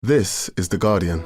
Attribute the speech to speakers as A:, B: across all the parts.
A: This is The Guardian.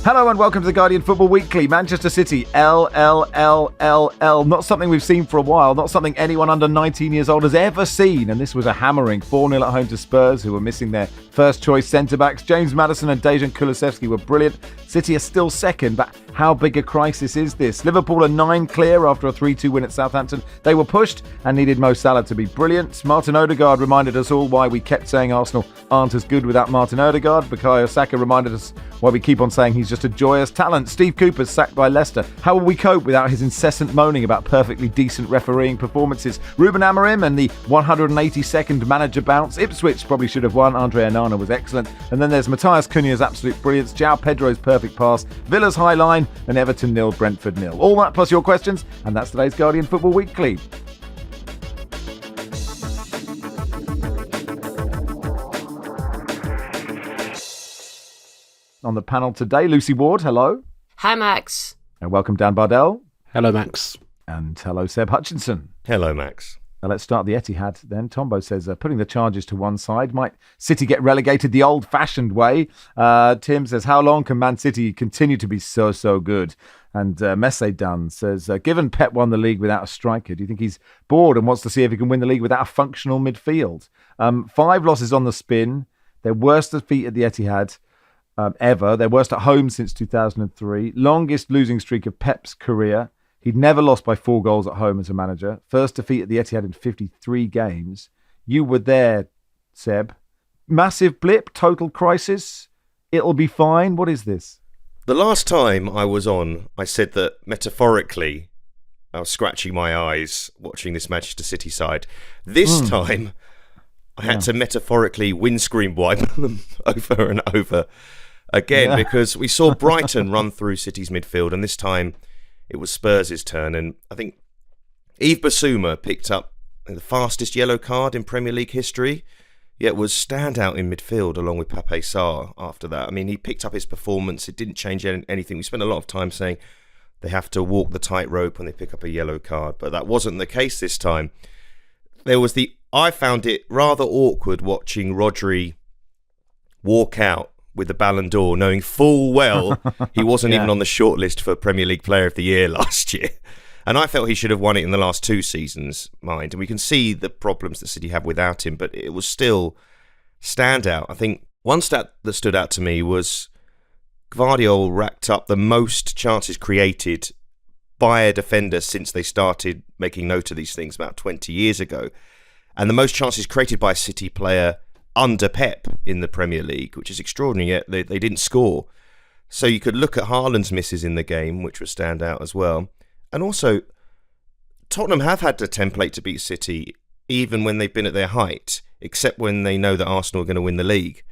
B: Hello and welcome to The Guardian Football Weekly. Manchester City, LLLLL. Not something we've seen for a while, not something anyone under 19 years old has ever seen. And this was a hammering 4-0 at home to Spurs, who were missing their first choice centre-backs. James Maddison and Dejan Kulusevski were brilliant. City are still second, but how big a crisis is this? Liverpool are 9 clear after a 3-2 win at Southampton. They were pushed and needed Mo Salah to be brilliant. Martin Odegaard reminded us all why we kept saying Arsenal aren't as good without Martin Odegaard. Bukayo Saka reminded us why we keep on saying he's just a joyous talent. Steve Cooper's sacked by Leicester. How will we cope without his incessant moaning about perfectly decent refereeing performances? Ruben Amorim and the 182nd manager bounce. Ipswich probably should have won. Andre Onana was excellent. And then there's Matthias Cunha's absolute brilliance, João Pedro's perfect pass, Villa's high line, and Everton 0, Brentford 0. All that plus your questions, and that's today's Guardian Football Weekly. On the panel today, Lucy Ward, hello.
C: Hi, Max.
B: And welcome Dan Bardell.
D: Hello, Max.
B: And hello, Seb Hutchinson.
E: Hello, Max.
B: Now let's start the Etihad then. Tombo says, putting the charges to one side, might City get relegated the old-fashioned way? Tim says, how long can Man City continue to be so good? And Messe Dunn says, given Pep won the league without a striker, do you think he's bored and wants to see if he can win the league without a functional midfield? 5 losses on the spin, their worst defeat at the Etihad ever, their worst at home since 2003, longest losing streak of Pep's career. He'd never lost by 4 goals at home as a manager. First defeat at the Etihad in 53 games. You were there, Seb. Massive blip, total crisis. It'll be fine. What is this?
E: The last time I was on, I said that metaphorically, I was scratching my eyes watching this Manchester City side. This time, I had to metaphorically windscreen wipe them over and over again because we saw Brighton run through City's midfield, and this time it was Spurs' turn. And I think Yves Bissouma picked up the fastest yellow card in Premier League history, yet was standout in midfield along with Pape Sarr after that. I mean, he picked up his performance. It didn't change anything. We spent a lot of time saying they have to walk the tightrope when they pick up a yellow card, but that wasn't the case this time. I found it rather awkward watching Rodri walk out with the Ballon d'Or, knowing full well he wasn't even on the shortlist for Premier League Player of the Year last year. And I felt he should have won it in the last 2 seasons, mind. And we can see the problems that City have without him, but it was still standout. I think one stat that stood out to me was Gvardiol racked up the most chances created by a defender since they started making note of these things about 20 years ago. And the most chances created by a City player under Pep in the Premier League, which is extraordinary, yet they didn't score. So you could look at Haaland's misses in the game, which would stand out as well. And also, Tottenham have had the template to beat City, even when they've been at their height, except when they know that Arsenal are going to win the league.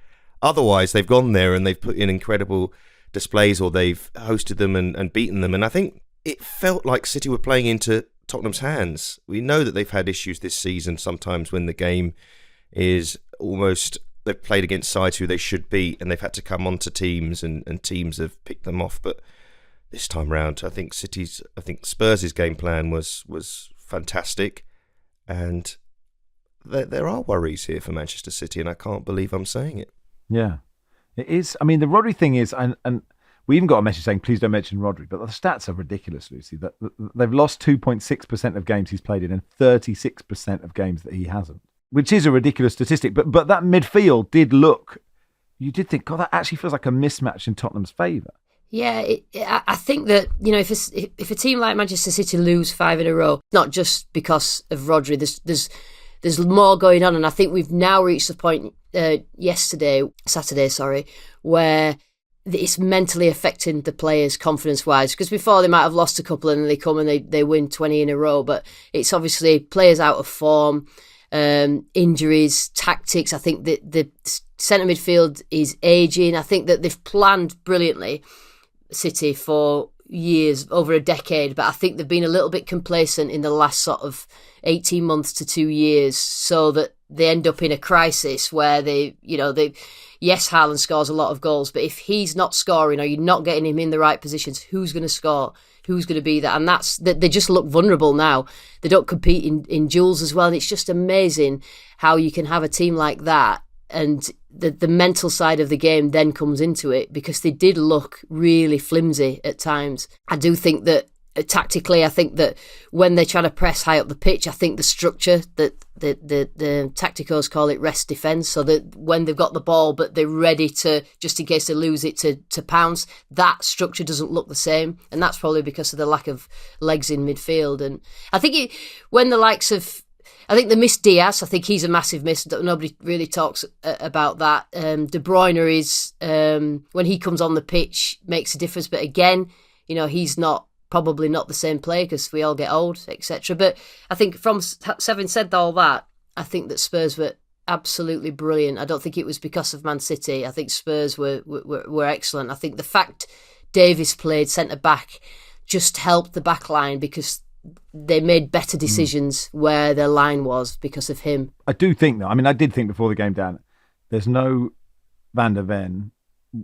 E: Otherwise, they've gone there and they've put in incredible displays, or they've hosted them and beaten them. And I think it felt like City were playing into Tottenham's hands. We know that they've had issues this season sometimes when the game is almost, they've played against sides who they should beat and they've had to come onto teams and teams have picked them off. But this time round, I think Spurs' game plan was fantastic, and there are worries here for Manchester City, and I can't believe I'm saying it.
B: Yeah, it is. I mean, the Rodri thing is, and we even got a message saying, please don't mention Rodri, but the stats are ridiculous, Lucy. That they've lost 2.6% of games he's played in and 36% of games that he hasn't, which is a ridiculous statistic. But that midfield did look, you did think, God, that actually feels like a mismatch in Tottenham's favour.
C: Yeah, I think that, you know, if a team like Manchester City lose 5 in a row, not just because of Rodri, there's more going on, and I think we've now reached the point Saturday, where it's mentally affecting the players confidence-wise, because before they might have lost a couple and they come and they win 20 in a row, but it's obviously players out of form, injuries, tactics. I think that the centre midfield is ageing. I think that they've planned brilliantly, City, for years, over a decade, but I think they've been a little bit complacent in the last sort of 18 months to 2 years, so that they end up in a crisis where yes, Haaland scores a lot of goals, but if he's not scoring or you're not getting him in the right positions, who's going to score? Who's going to be there? And they just look vulnerable now. They don't compete in duels as well. And it's just amazing how you can have a team like that, and the mental side of the game then comes into it, because they did look really flimsy at times. I do think that tactically, I think that when they try to press high up the pitch, I think the structure that the tacticos call it rest defence, so that when they've got the ball but they're ready to, just in case they lose it, to pounce, that structure doesn't look the same, and that's probably because of the lack of legs in midfield. And I think when the likes of, I think they missed Diaz. I think he's a massive miss. Nobody really talks about that. De Bruyne is, when he comes on the pitch, makes a difference. But again, he's probably not the same player because we all get old, etc. But I think from having said all that, I think that Spurs were absolutely brilliant. I don't think it was because of Man City. I think Spurs were excellent. I think the fact Davis played centre back just helped the back line, because they made better decisions where their line was because of him.
B: I do think, though, I did think before the game, Dan, there's no Van der Ven,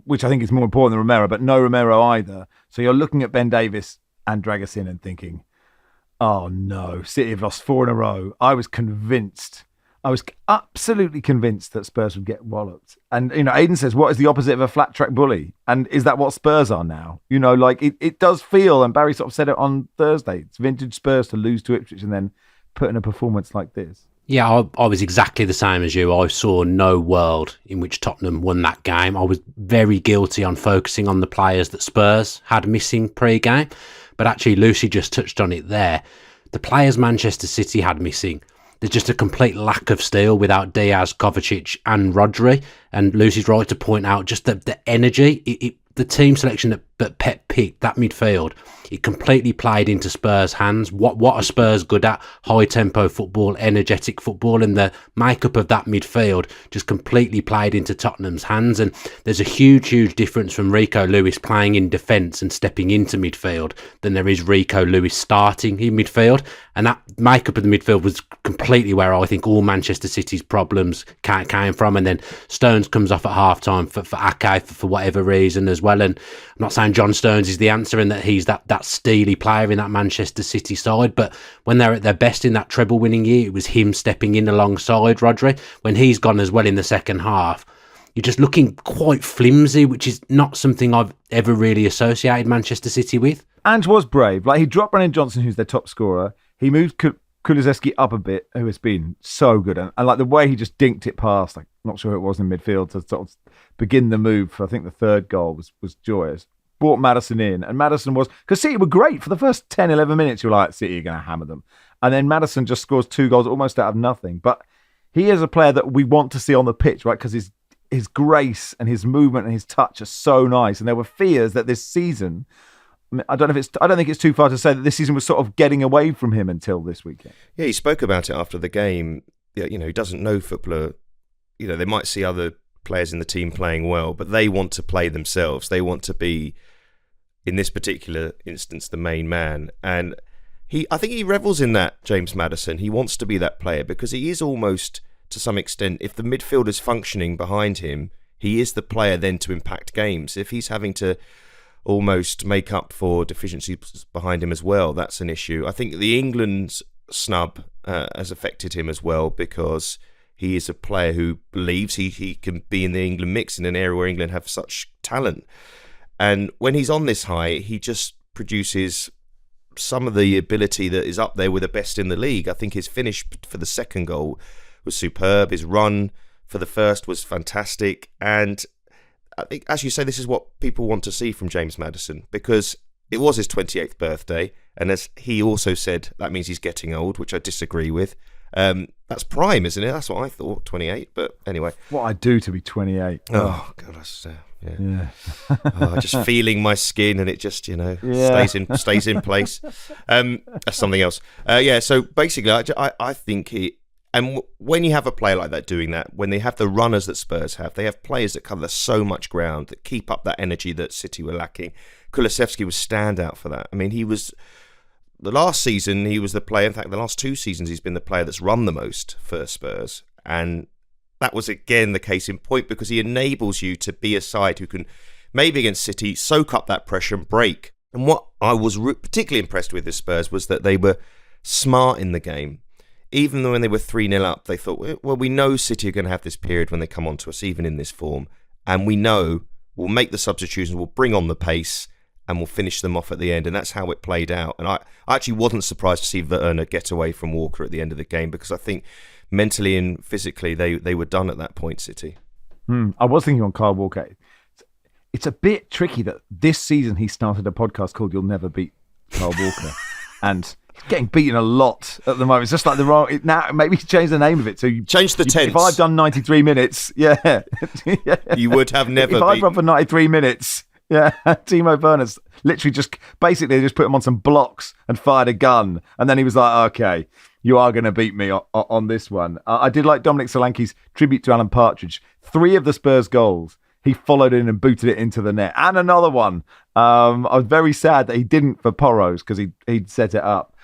B: which I think is more important than Romero, but no Romero either. So you're looking at Ben Davis and Dragusin and thinking, oh no, City have lost 4 in a row. I was absolutely convinced that Spurs would get walloped. And, Aidan says, what is the opposite of a flat track bully? And is that what Spurs are now? It does feel, and Barry sort of said it on Thursday, it's vintage Spurs to lose to Ipswich and then put in a performance like this.
A: Yeah, I was exactly the same as you. I saw no world in which Tottenham won that game. I was very guilty on focusing on the players that Spurs had missing pre-game. But actually, Lucy just touched on it there. The players Manchester City had missing, there's just a complete lack of steel without Diaz, Kovacic and Rodri. And Lucy's right to point out just the energy, the team selection that Pep picked, that midfield, it completely played into Spurs' hands. What are Spurs good at? High-tempo football, energetic football, and the makeup of that midfield just completely played into Tottenham's hands. And there's a huge, huge difference from Rico Lewis playing in defence and stepping into midfield than there is Rico Lewis starting in midfield. And that makeup of the midfield was completely where I think all Manchester City's problems came from. And then Stones comes off at half-time for Ake for whatever reason as well. And I'm not saying John Stones is the answer and that he's that steely player in that Manchester City side, but when they're at their best in that treble winning year, it was him stepping in alongside Rodri. When he's gone as well in the second half, you're just looking quite flimsy, which is not something I've ever really associated Manchester City with.
B: Ange was brave. He dropped Brennan Johnson, who's their top scorer. He moved Kulusevski up a bit, who has been so good. And the way he just dinked it past, I'm not sure who it was in midfield, to sort of begin the move for, I think, the third goal was joyous. Brought Maddison in, and Maddison was, because City were great for the first 10, 11 minutes. You're like, City are going to hammer them. And then Maddison just scores 2 goals almost out of nothing. But he is a player that we want to see on the pitch, right? Because his grace and his movement and his touch are so nice. And there were fears that this season, I don't think it's too far to say that this season was sort of getting away from him until this weekend.
E: Yeah, he spoke about it after the game. He doesn't know footballer. They might see other players in the team playing well, but they want to play themselves. They want to be, in this particular instance, the main man. And I think he revels in that, James Maddison. He wants to be that player because he is almost, to some extent, if the midfield is functioning behind him, he is the player then to impact games. If he's having to almost make up for deficiencies behind him as well, that's an issue. I think the England's snub has affected him as well, because he is a player who believes he can be in the England mix in an area where England have such talent. And when he's on this high, he just produces some of the ability that is up there with the best in the league. I think his finish for the second goal was superb. His run for the first was fantastic. And I think, as you say, this is what people want to see from James Maddison, because it was his 28th birthday. And as he also said, that means he's getting old, which I disagree with. That's prime, isn't it? That's what I thought, 28. But anyway.
B: What I do to be 28.
E: Oh, God, that's... Yeah. Just feeling my skin, and it just stays in place. That's something else. So basically, I think when you have a player like that doing that, when they have the runners that Spurs have, they have players that cover so much ground, that keep up that energy that City were lacking. Kulusevski was standout for that. I mean, the last season he was the player. In fact, the last 2 seasons he's been the player that's run the most for Spurs. And that was again the case in point, because he enables you to be a side who can maybe against City soak up that pressure and break. And what I was particularly impressed with the Spurs was that they were smart in the game. Even though when they were 3-0 up, they thought, well, we know City are going to have this period when they come onto us, even in this form. And we know we'll make the substitutions, we'll bring on the pace, and we'll finish them off at the end. And that's how it played out. And I actually wasn't surprised to see Werner get away from Walker at the end of the game, because I think mentally and physically they were done at that point, City.
B: I was thinking on Kyle Walker. It's a bit tricky that this season he started a podcast called You'll Never Beat Kyle Walker. And he's getting beaten a lot at the moment. It's just like the wrong... Now, maybe change the name of it. So you
E: change the tense.
B: If I've done 93 minutes, yeah.
E: You would have never
B: If I've run for 93 minutes, yeah, Timo Werner's literally just... Basically, they just put him on some blocks and fired a gun. And then he was like, okay, you are going to beat me on this one. I did like Dominic Solanke's tribute to Alan Partridge. 3 of the Spurs goals, he followed in and booted it into the net. And another one. I was very sad that he didn't for Porros, because he'd set it up.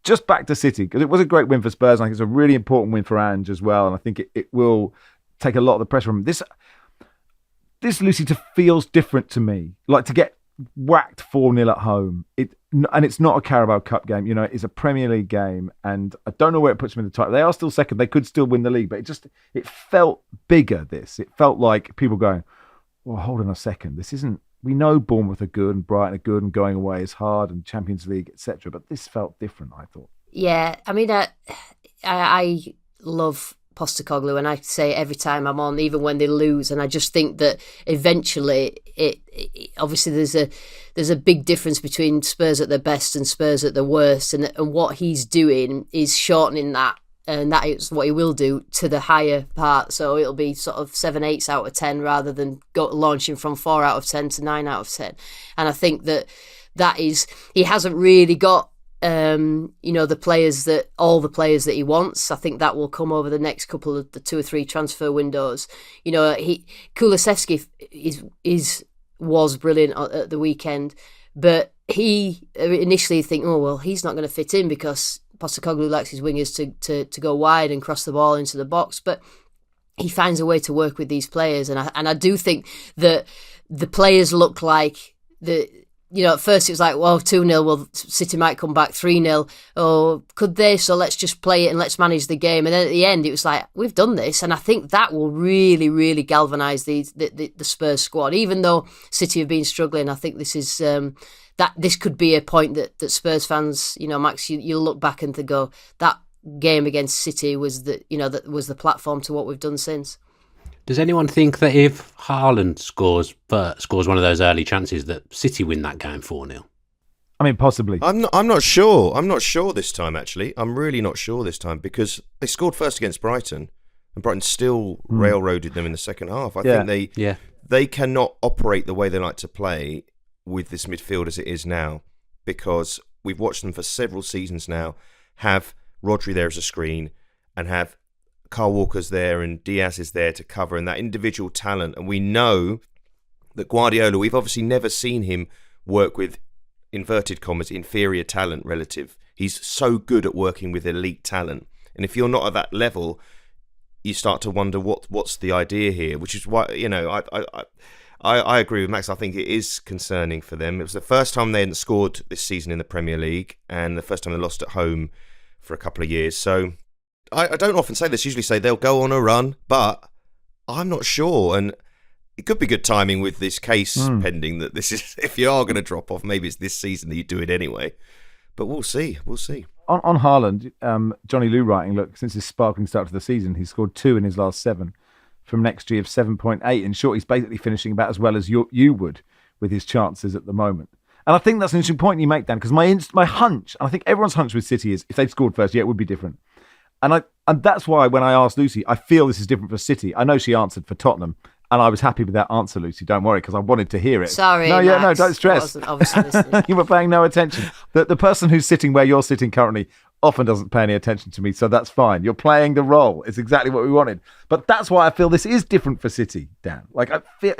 B: Just back to City, because it was a great win for Spurs. I think it's a really important win for Ange as well. And I think it will take a lot of the pressure from him. This Lucy feels different to me. Like to get whacked 4-0 at home. And it's not a Carabao Cup game. You know, it's a Premier League game. And I don't know where it puts them in the title. They are still second. They could still win the league. But it felt bigger, this. It felt like people going, well, hold on a second. This isn't... We know Bournemouth are good and Brighton are good and going away is hard and Champions League, etc. But this felt different, I thought.
C: Yeah, I mean, I love Postecoglou, and I say every time I'm on, even when they lose, and I just think that eventually, it obviously there's a big difference between Spurs at their best and Spurs at their worst, and what he's doing is shortening that. And that is what he will do to the higher part. So it'll be sort of 7/8 out of 10 rather than launching from 4 out of 10 to 9 out of 10. And I think that is, he hasn't really got, all the players that he wants. I think that will come over the next couple of the 2 or 3 transfer windows. You know, Kulusevski was brilliant at the weekend, but he initially think, oh well, he's not going to fit in because Postecoglou likes his wingers to go wide and cross the ball into the box, but he finds a way to work with these players, and I do think that the players look like at first it was like, well, 2-0, well, City might come back 3-0, oh, could they? So let's just play it and let's manage the game. And then at the end, it was like, we've done this, and I think that will really, really galvanise the Spurs squad. Even though City have been struggling, I think this is that this could be a point that Spurs fans, Max, you'll look back and go, that game against City was that was the platform to what we've done since.
A: Does anyone think that if Haaland scores one of those early chances, that City win that game 4-0?
B: I mean, possibly.
E: I'm not sure. I'm not sure this time, actually. I'm really not sure this time, because they scored first against Brighton, and Brighton still railroaded them in the second half. I think they cannot operate the way they like to play with this midfield as it is now, because we've watched them for several seasons now have Rodri there as a screen and have Kyle Walker's there and Diaz is there to cover, and that individual talent. And we know that Guardiola, we've obviously never seen him work with, inverted commas, inferior talent relative. He's so good at working with elite talent. And if you're not at that level, you start to wonder what's the idea here, which is why, I agree with Max. I think it is concerning for them. It was the first time they hadn't scored this season in the Premier League, and the first time they lost at home for a couple of years. So I don't often say this, usually say they'll go on a run, but I'm not sure. And it could be good timing with this case pending, that this is, if you are going to drop off, maybe it's this season that you do it anyway. But we'll see. On
B: Haaland, Johnny Lou writing, look, since his sparkling start to the season, he's scored 2 in his last 7 from an XG of 7.8. In short, he's basically finishing about as well as you would with his chances at the moment. And I think that's an interesting point you make, Dan, because my hunch, and I think everyone's hunch with City is, if they'd scored first, it would be different. And that's why when I asked Lucy, I feel this is different for City. I know she answered for Tottenham, and I was happy with that answer, Lucy. Don't worry, because I wanted to hear it.
C: Sorry,
B: no,
C: Max,
B: don't stress.
C: I wasn't obviously listening.
B: You were paying no attention. The person who's sitting where you're sitting currently often doesn't pay any attention to me, so that's fine. You're playing the role. It's exactly what we wanted. But that's why I feel this is different for City, Dan. Like, I feel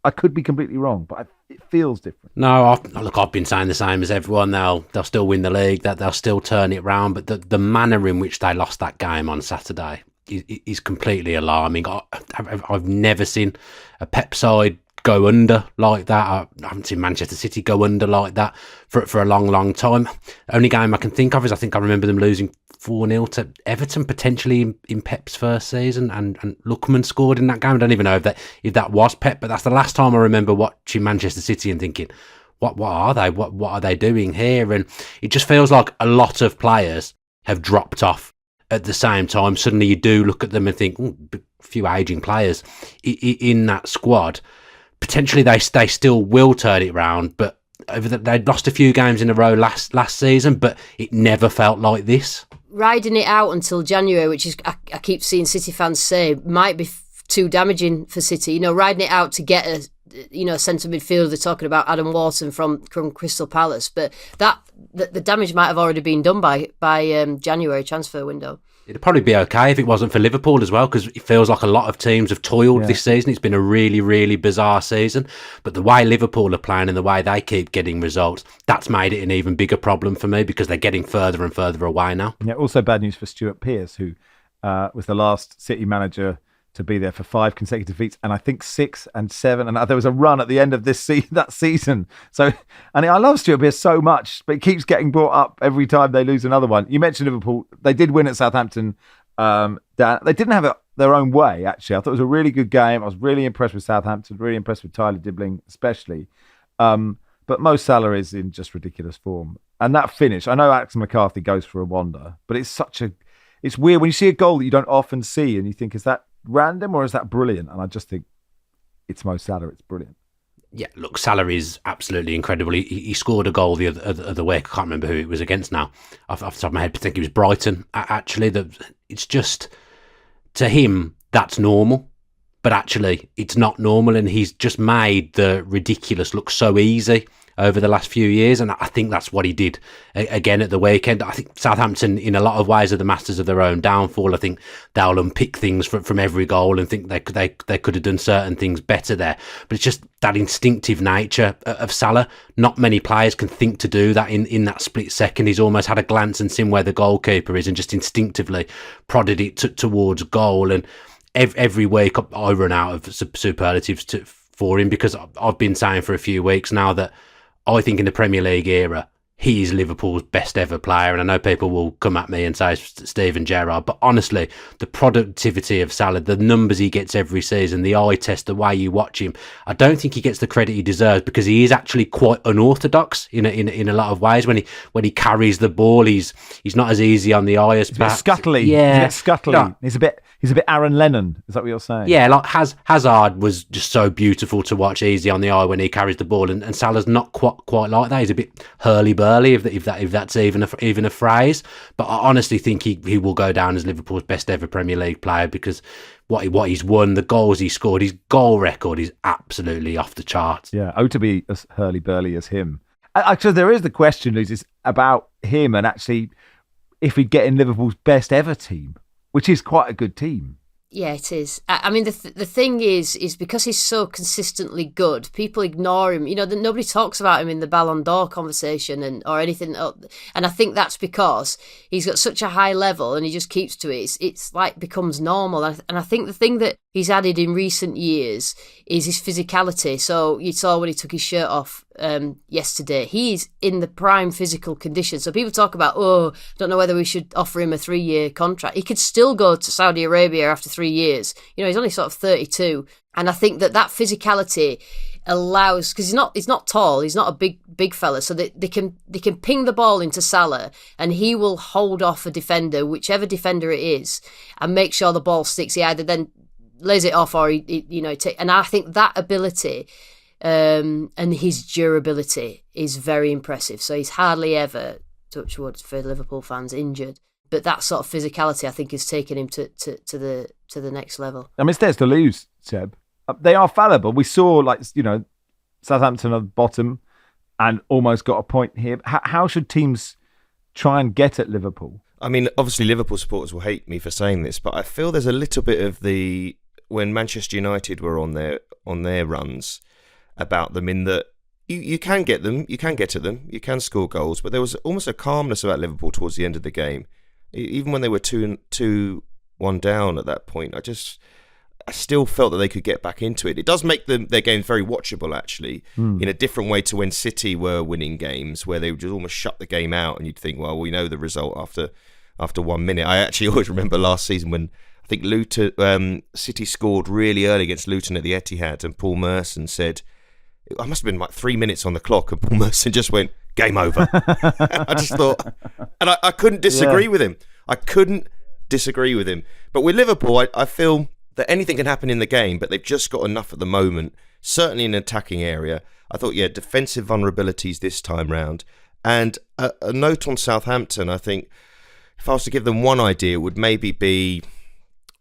B: I could be completely wrong, but it feels different.
A: No, I've been saying the same as everyone. They'll still win the league. That they'll still turn it round. But the manner in which they lost that game on Saturday, is completely alarming. I've never seen a Pep side go under like that. I haven't seen Manchester City go under like that for a long time. Only game I can think of is I think I remember them losing 4-0 to Everton, potentially in Pep's first season, and Lookman scored in that game. I don't even know if that was Pep, but that's the last time I remember watching Manchester City and thinking, what are they? What are they doing here? And it just feels like a lot of players have dropped off at the same time. Suddenly you do look at them and think, a few ageing players in that squad. Potentially they still will turn it around, but they'd lost a few games in a row last season, but it never felt like this.
C: Riding it out until January, which is I keep seeing City fans say might be too damaging for City. Riding it out to get a centre midfielder. They're talking about Adam Wharton from Crystal Palace, but the damage might have already been done by January transfer window.
A: It'd probably be okay if it wasn't for Liverpool as well, because it feels like a lot of teams have toiled this season. It's been a really, really bizarre season. But the way Liverpool are playing and the way they keep getting results, that's made it an even bigger problem for me, because they're getting further and further away now.
B: Yeah, also bad news for Stuart Pearce, who was the last City manager to be there for 5 consecutive defeats, and I think 6 and 7, and there was a run at the end of that season. So, and I love Stuart Pearce so much, but it keeps getting brought up every time they lose another one. You mentioned Liverpool; they did win at Southampton. Dan, they didn't have it their own way. Actually, I thought it was a really good game. I was really impressed with Southampton. Really impressed with Tyler Dibbling, especially. But Mo Salah is in just ridiculous form, and that finish. I know Alex McCarthy goes for a wander, but it's weird when you see a goal that you don't often see, and you think, is that random or is that brilliant? And I just think it's Mo Salah. It's brilliant.
A: Yeah, look, Salah is absolutely incredible. He scored a goal the other week. I can't remember who it was against now. Off the top of my head, I think it was Brighton. Actually, it's just, to him, that's normal. But actually, it's not normal, and he's just made the ridiculous look so easy over the last few years, and I think that's what he did again at the weekend. I think Southampton, in a lot of ways, are the masters of their own downfall. I think they'll unpick things from every goal and think they could have done certain things better there. But it's just that instinctive nature of Salah. Not many players can think to do that in that split second. He's almost had a glance and seen where the goalkeeper is and just instinctively prodded it towards goal. And every week I run out of superlatives for him, because I've been saying for a few weeks now that I think in the Premier League era, he is Liverpool's best ever player. And I know people will come at me and say Steven Gerrard, but honestly, the productivity of Salah, the numbers he gets every season, the eye test, the way you watch him, I don't think he gets the credit he deserves, because he is actually quite unorthodox in a lot of ways. When he carries the ball, he's not as easy on the eye as perhaps.
B: Scuttly.
A: Yeah,
B: he's a bit scuttly. No. He's a bit Aaron Lennon. Is that what you're saying?
A: Yeah, like Hazard was just so beautiful to watch, easy on the eye when he carries the ball, and Salah's not quite like that. He's a bit hurly-burly, if that's even a phrase. But I honestly think he will go down as Liverpool's best ever Premier League player, because what he's won, the goals he scored, his goal record is absolutely off the charts.
B: Yeah, to be as hurly-burly as him. Actually, there is the question, Luz, is about him, and actually if he'd get in Liverpool's best ever team, which is quite a good team.
C: Yeah, it is. I mean, the thing is because he's so consistently good, people ignore him. Nobody talks about him in the Ballon d'Or conversation or anything. And I think that's because he's got such a high level and he just keeps to it. It's like becomes normal. And I think the thing that he's added in recent years is his physicality. So you saw when he took his shirt off yesterday, he's in the prime physical condition. So people talk about, don't know whether we should offer him a 3-year contract. He could still go to Saudi Arabia after 3 years. He's only sort of 32. And I think that physicality allows, because he's not tall, he's not a big fella, so they can ping the ball into Salah and he will hold off a defender, whichever defender it is, and make sure the ball sticks. He either then lays it off or and I think that ability and his durability is very impressive. So he's hardly ever, touch wood for Liverpool fans, injured. But that sort of physicality, I think, has taken him to the next level.
B: I mean, it's theirs to lose, Seb. They are fallible. We saw, Southampton at the bottom and almost got a point here. How should teams try and get at Liverpool?
E: I mean, obviously Liverpool supporters will hate me for saying this, but I feel there's a little bit of when Manchester United were on their runs about them, in that you can get them, you can get to them, you can score goals, but there was almost a calmness about Liverpool towards the end of the game. Even when they were 2-0 one down at that point. I still felt that they could get back into it. It does make their games very watchable, actually, in a different way to when City were winning games, where they would just almost shut the game out, and you'd think, well, we know the result after 1 minute. I actually always remember last season when I think City scored really early against Luton at the Etihad, and Paul Merson said, I must have been like 3 minutes on the clock, and Paul Merson just went, game over. I just thought, and I couldn't disagree with him. I couldn't disagree with him. But with Liverpool, I feel that anything can happen in the game, but they've just got enough at the moment, certainly in an attacking area. I thought, defensive vulnerabilities this time round. And a note on Southampton, I think, if I was to give them one idea, it would maybe be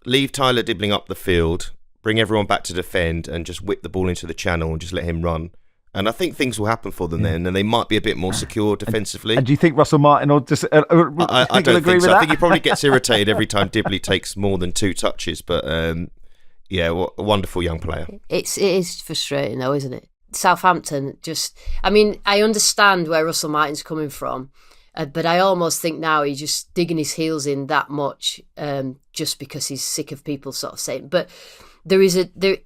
E: leave Tyler Dibbling up the field, bring everyone back to defend, and just whip the ball into the channel and just let him run. And I think things will happen for them then, and they might be a bit more secure defensively.
B: And do you think Russell Martin will just...
E: I don't think so. I think he probably gets irritated every time Dibley takes more than 2 touches. But a wonderful young player.
C: It is frustrating though, isn't it? Southampton I understand where Russell Martin's coming from, but I almost think now he's just digging his heels in that much just because he's sick of people sort of saying. But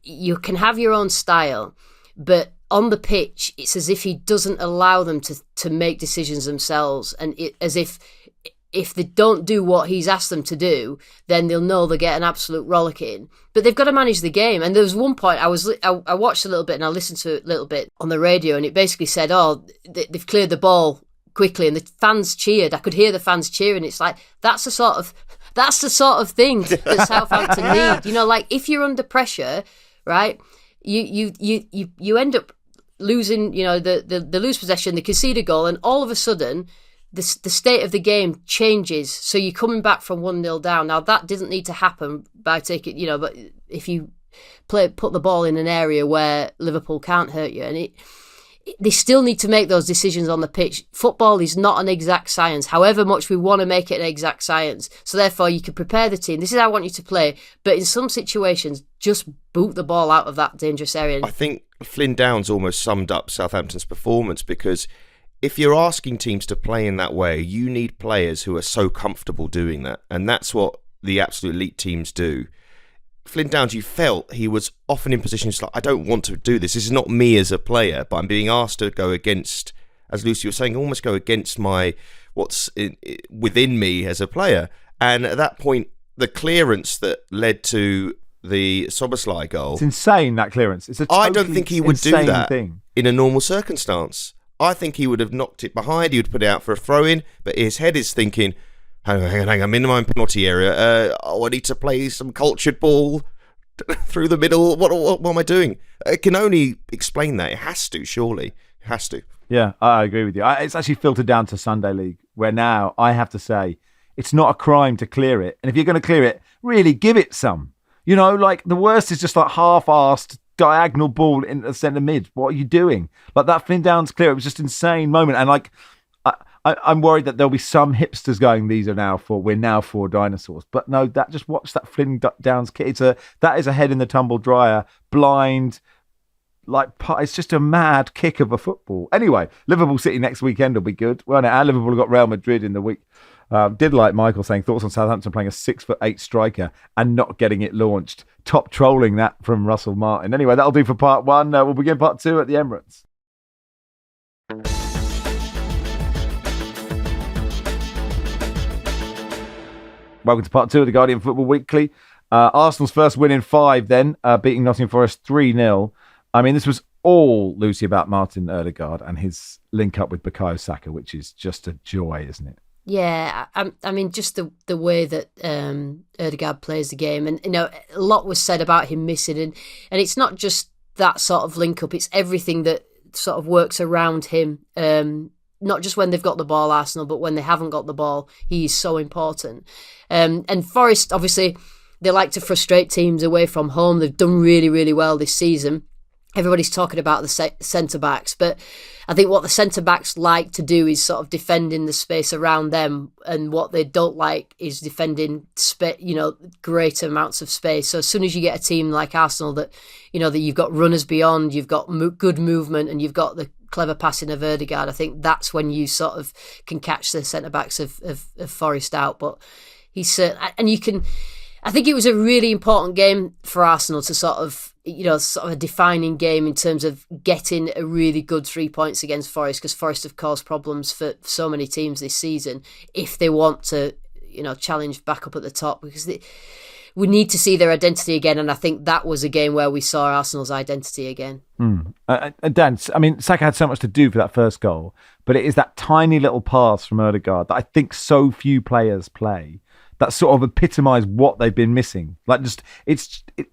C: you can have your own style, but on the pitch, it's as if he doesn't allow them to make decisions themselves, and as if they don't do what he's asked them to do, then they'll know they get an absolute rollicking. But they've got to manage the game. And there was one point I watched a little bit and I listened to it a little bit on the radio, and it basically said, they've cleared the ball quickly, and the fans cheered. I could hear the fans cheering. It's like that's the sort of thing that Southampton need. You know, like if you're under pressure, right? You end up losing, the lose possession, they concede a goal, and all of a sudden the state of the game changes. So you're coming back from 1-0 down. Now that doesn't need to happen by taking, but if you put the ball in an area where Liverpool can't hurt you, and they still need to make those decisions on the pitch. Football is not an exact science, however much we want to make it an exact science. So therefore, you can prepare the team. This is how I want you to play. But in some situations, just boot the ball out of that dangerous area.
E: I think Flynn Downs almost summed up Southampton's performance, because if you're asking teams to play in that way, you need players who are so comfortable doing that. And that's what the absolute elite teams do. Flynn Downs, you felt he was often in positions like, I don't want to do this. This is not me as a player, but I'm being asked to go against, as Lucy was saying, almost go against what's within me as a player. And at that point, the clearance that led to the Soboslai goal...
B: It's insane, that clearance. It's a totally
E: I don't think he would do that
B: thing
E: in a normal circumstance. I think he would have knocked it behind. He would put it out for a throw-in, but his head is thinking... Hang on, I'm in my own penalty area. I need to play some cultured ball through the middle. What am I doing? It can only explain that. It has to, surely. It has to.
B: Yeah, I agree with you. It's actually filtered down to Sunday League, where now I have to say it's not a crime to clear it. And if you're going to clear it, really give it some. Like the worst is just like half-arsed diagonal ball into the centre mid. What are you doing? Like that Flynn Downs clear, it was just an insane moment. And like... I'm worried that there'll be some hipsters going, we're now for dinosaurs. But no, just watch that Flynn Downs kit. That is a head in the tumble dryer, blind, it's just a mad kick of a football. Anyway, Liverpool City next weekend will be good. Well, and Liverpool have got Real Madrid in the week. Did like Michael saying, thoughts on Southampton playing a 6'8" striker and not getting it launched. Top trolling that from Russell Martin. Anyway, that'll do for part 1. We'll begin part 2 at the Emirates. Welcome to part 2 of the Guardian Football Weekly. Arsenal's first win in 5 then, beating Nottingham Forest 3-0. I mean, this was all, Lucy, about Martin Ødegaard and his link up with Bukayo Saka, which is just a joy, isn't it?
C: Yeah, I mean, just the way that Ødegaard plays the game. And, a lot was said about him missing. And it's not just that sort of link up, it's everything that sort of works around him. Not just when they've got the ball, Arsenal, but when they haven't got the ball, he's so important. And Forest, obviously, they like to frustrate teams away from home. They've done really, really well this season. Everybody's talking about the centre-backs, but I think what the centre-backs like to do is sort of defending the space around them, and what they don't like is defending great amounts of space. So as soon as you get a team like Arsenal that you've got runners beyond, you've got good movement, and you've got the clever passing of Ødegaard, I think that's when you sort of can catch the centre-backs of Forest out. But he's and you can... I think it was a really important game for Arsenal to sort of a defining game in terms of getting a really good 3 points against Forest, because Forest have caused problems for so many teams this season if they want to, challenge back up at the top, because we need to see their identity again. And I think that was a game where we saw Arsenal's identity again.
B: Dan, I mean, Saka had so much to do for that first goal, but it is that tiny little pass from Ødegaard that I think so few players play that sort of epitomise what they've been missing. Like,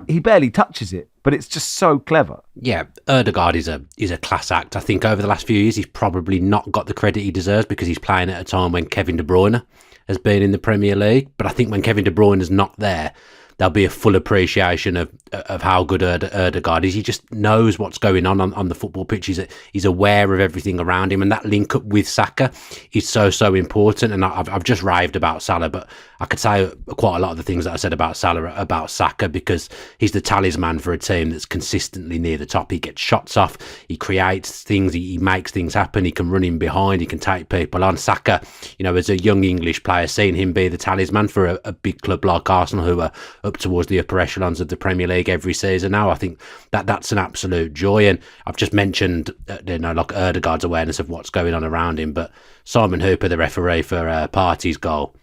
B: he barely touches it, but it's just so clever.
A: Yeah, Ødegaard is a class act. I think over the last few years, he's probably not got the credit he deserves because he's playing at a time when Kevin De Bruyne has been in the Premier League. But I think when Kevin De Bruyne is not there, there'll be a full appreciation of how good Ødegaard is. He just knows what's going on the football pitch. He's aware of everything around him, and that link up with Saka is so important. And I've just raved about Salah, but I could say quite a lot of the things that I said about Salah about Saka, because he's the talisman for a team that's consistently near the top. He gets shots off, he creates things, he makes things happen, he can run in behind, he can take people on. Saka, as a young English player, seeing him be the talisman for a big club like Arsenal, who are up towards the upper echelons of the Premier League every season now, I think that's an absolute joy. And I've just mentioned like Ødegaard's awareness of what's going on around him, but Simon Hooper, the referee for Partey's goal,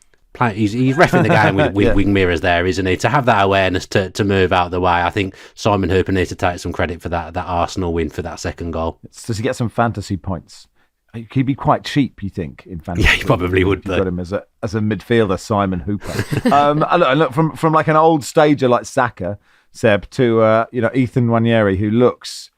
A: he's reffing the game with wing mirrors there, isn't he? To have that awareness to move out of the way, I think Simon Hooper needs to take some credit for that Arsenal win for that second goal.
B: Does he get some fantasy points? He'd be quite cheap, you think, in fantasy?
A: Yeah, he probably would.
B: You've got him as a midfielder, Simon Hooper. Look, from like an old stager like Saka, Seb, to Ethan Nwaneri, who looks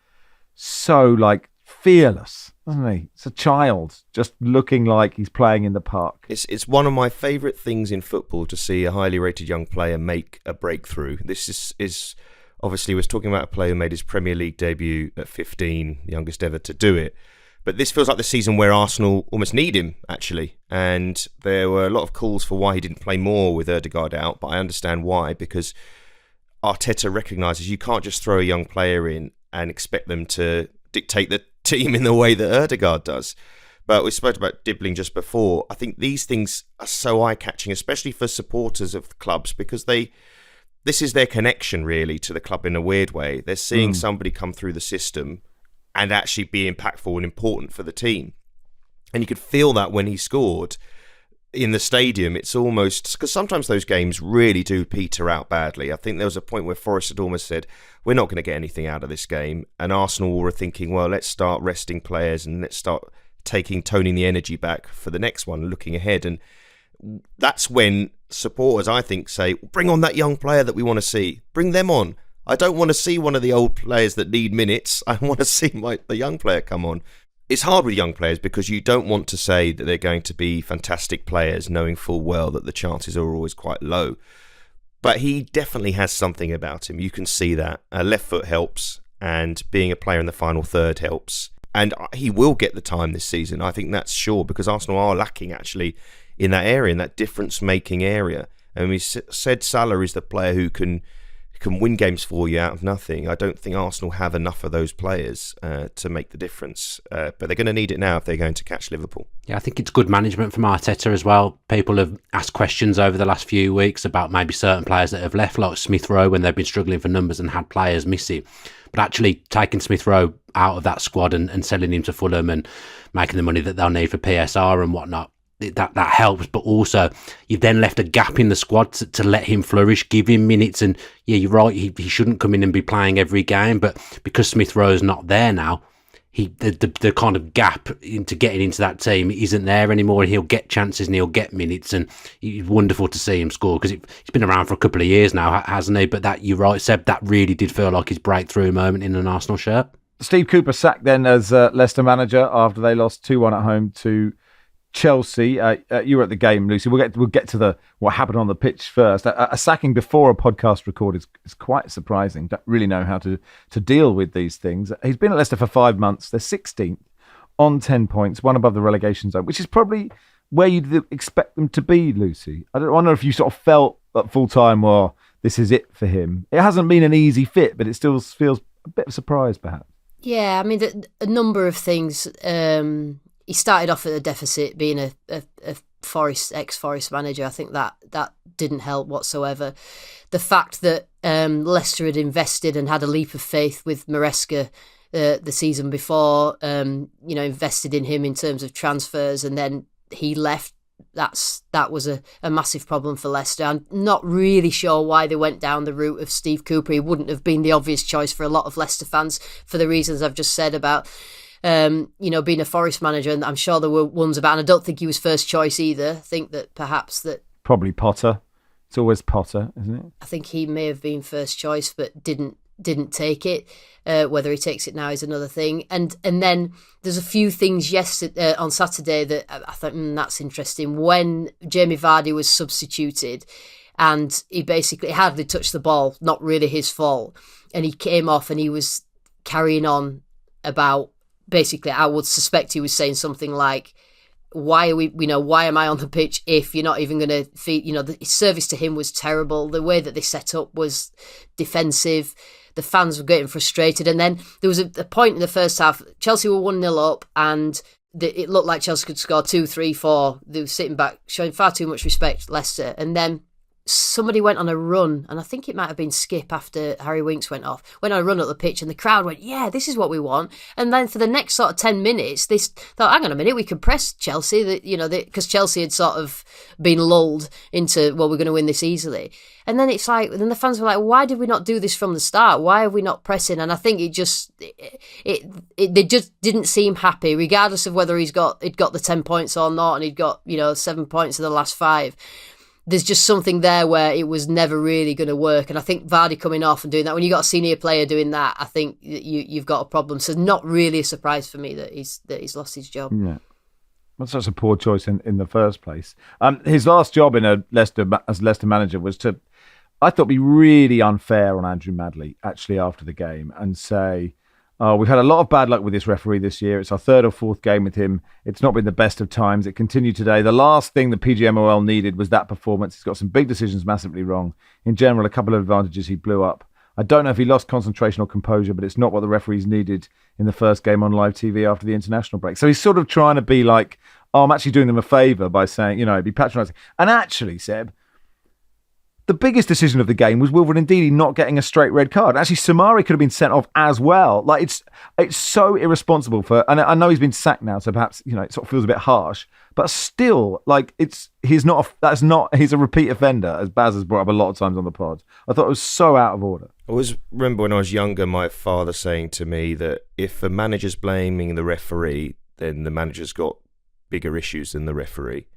B: so like fearless, doesn't he? It's a child, just looking like he's playing in the park.
E: It's one of my favourite things in football to see a highly rated young player make a breakthrough. This is obviously, we're talking about a player who made his Premier League debut at 15, the youngest ever to do it. But this feels like the season where Arsenal almost need him, actually. And there were a lot of calls for why he didn't play more with Ødegaard out, but I understand why, because Arteta recognises you can't just throw a young player in and expect them to dictate the team in the way that Ødegaard does. But we spoke about dribbling just before. I think these things are so eye-catching, especially for supporters of the clubs, because this is their connection, really, to the club in a weird way. They're seeing somebody come through the system and actually be impactful and important for the team. And you could feel that when he scored in the stadium. It's almost, because sometimes those games really do peter out badly. I think there was a point where Forest had almost said, we're not going to get anything out of this game. And Arsenal were thinking, well, let's start resting players and let's start toning the energy back for the next one, looking ahead. And that's when supporters, I think, say, bring on that young player that we want to see. Bring them on. I don't want to see one of the old players that need minutes. I want to see the young player come on. It's hard with young players because you don't want to say that they're going to be fantastic players, knowing full well that the chances are always quite low. But he definitely has something about him. You can see that. Left foot helps, and being a player in the final third helps. And he will get the time this season. I think that's sure, because Arsenal are lacking actually in that area, in that difference-making area. And we said Salah is the player who can win games for you out of nothing. I don't think Arsenal have enough of those players to make the difference. But they're going to need it now if they're going to catch Liverpool.
A: Yeah, I think it's good management from Arteta as well. People have asked questions over the last few weeks about maybe certain players that have left, like Smith Rowe, when they've been struggling for numbers and had players missing. But actually taking Smith Rowe out of that squad and selling him to Fulham and making the money that they'll need for PSR and whatnot, that helps. But also you've then left a gap in the squad to let him flourish, give him minutes. And yeah, you're right, he shouldn't come in and be playing every game, but because Smith Rowe's not there now, the kind of gap into getting into that team isn't there anymore, and he'll get chances and he'll get minutes, and it's wonderful to see him score, because he's been around for a couple of years now, hasn't he? But that, you're right, Seb, that really did feel like his breakthrough moment in an Arsenal shirt.
B: Steve Cooper sacked then as Leicester manager after they lost 2-1 at home to Chelsea. You were at the game, Lucy. We'll get to what happened on the pitch first. A sacking before a podcast record is quite surprising. Don't really know how to deal with these things. He's been at Leicester for 5 months. They're 16th on 10 points, one above the relegation zone, which is probably where you'd expect them to be, Lucy. I wonder if you sort of felt at full time, well, this is it for him. It hasn't been an easy fit, but it still feels a bit of a surprise, perhaps.
C: Yeah, I mean, a number of things. He started off at a deficit, being a ex-Forest manager. I think that didn't help whatsoever. The fact that Leicester had invested and had a leap of faith with Maresca the season before, invested in him in terms of transfers, and then he left. That was a massive problem for Leicester. I'm not really sure why they went down the route of Steve Cooper. He wouldn't have been the obvious choice for a lot of Leicester fans for the reasons I've just said about being a Forest manager, and I'm sure there were ones about, and I don't think he was first choice either. I think that perhaps that...
B: Probably Potter. It's always Potter, isn't it? I
C: think he may have been first choice, but didn't take it. Whether he takes it now is another thing. And then there's a few things on Saturday that I thought, that's interesting. When Jamie Vardy was substituted and he basically hardly touched the ball, not really his fault, and he came off and he was carrying on about, basically, I would suspect he was saying something like, why am I on the pitch if you're not even going to feed, the service to him was terrible. The way that they set up was defensive. The fans were getting frustrated. And then there was a point in the first half, Chelsea were 1-0 up and it looked like Chelsea could score 2, 3, 4. They were sitting back, showing far too much respect, Leicester. And then somebody went on a run, and I think it might have been Skip after Harry Winks went on a run up the pitch, and the crowd went, yeah, this is what we want. And then for the next sort of 10 minutes, they thought, hang on a minute, we could press Chelsea, because Chelsea had sort of been lulled into, well, we're going to win this easily. And then it's like, then the fans were like, why did we not do this from the start? Why are we not pressing? And I think they just didn't seem happy, regardless of whether he'd got the 10 points or not, and he'd got, 7 points in the last 5. There's just something there where it was never really going to work. And I think Vardy coming off and doing that, when you got a senior player doing that, I think you've got a problem. So not really a surprise for me that he's lost his job.
B: Yeah. That's such a poor choice in the first place. His last job as Leicester manager was to, I thought, be really unfair on Andrew Madley, actually, after the game, and say, we've had a lot of bad luck with this referee this year. It's our 3rd or 4th game with him. It's not been the best of times. It continued today. The last thing the PGMOL needed was that performance. He's got some big decisions massively wrong. In general, a couple of advantages he blew up. I don't know if he lost concentration or composure, but it's not what the referees needed in the first game on live TV after the international break. So he's sort of trying to be like, I'm actually doing them a favour by saying, be patronising. And actually, Seb, the biggest decision of the game was Wilfred Ndidi not getting a straight red card. Actually, Samari could have been sent off as well. Like, it's so irresponsible and I know he's been sacked now, so perhaps, it sort of feels a bit harsh, but still, like, he's a repeat offender, as Baz has brought up a lot of times on the pod. I thought it was so out of order.
E: I always remember when I was younger, my father saying to me that if a manager's blaming the referee, then the manager's got bigger issues than the referee.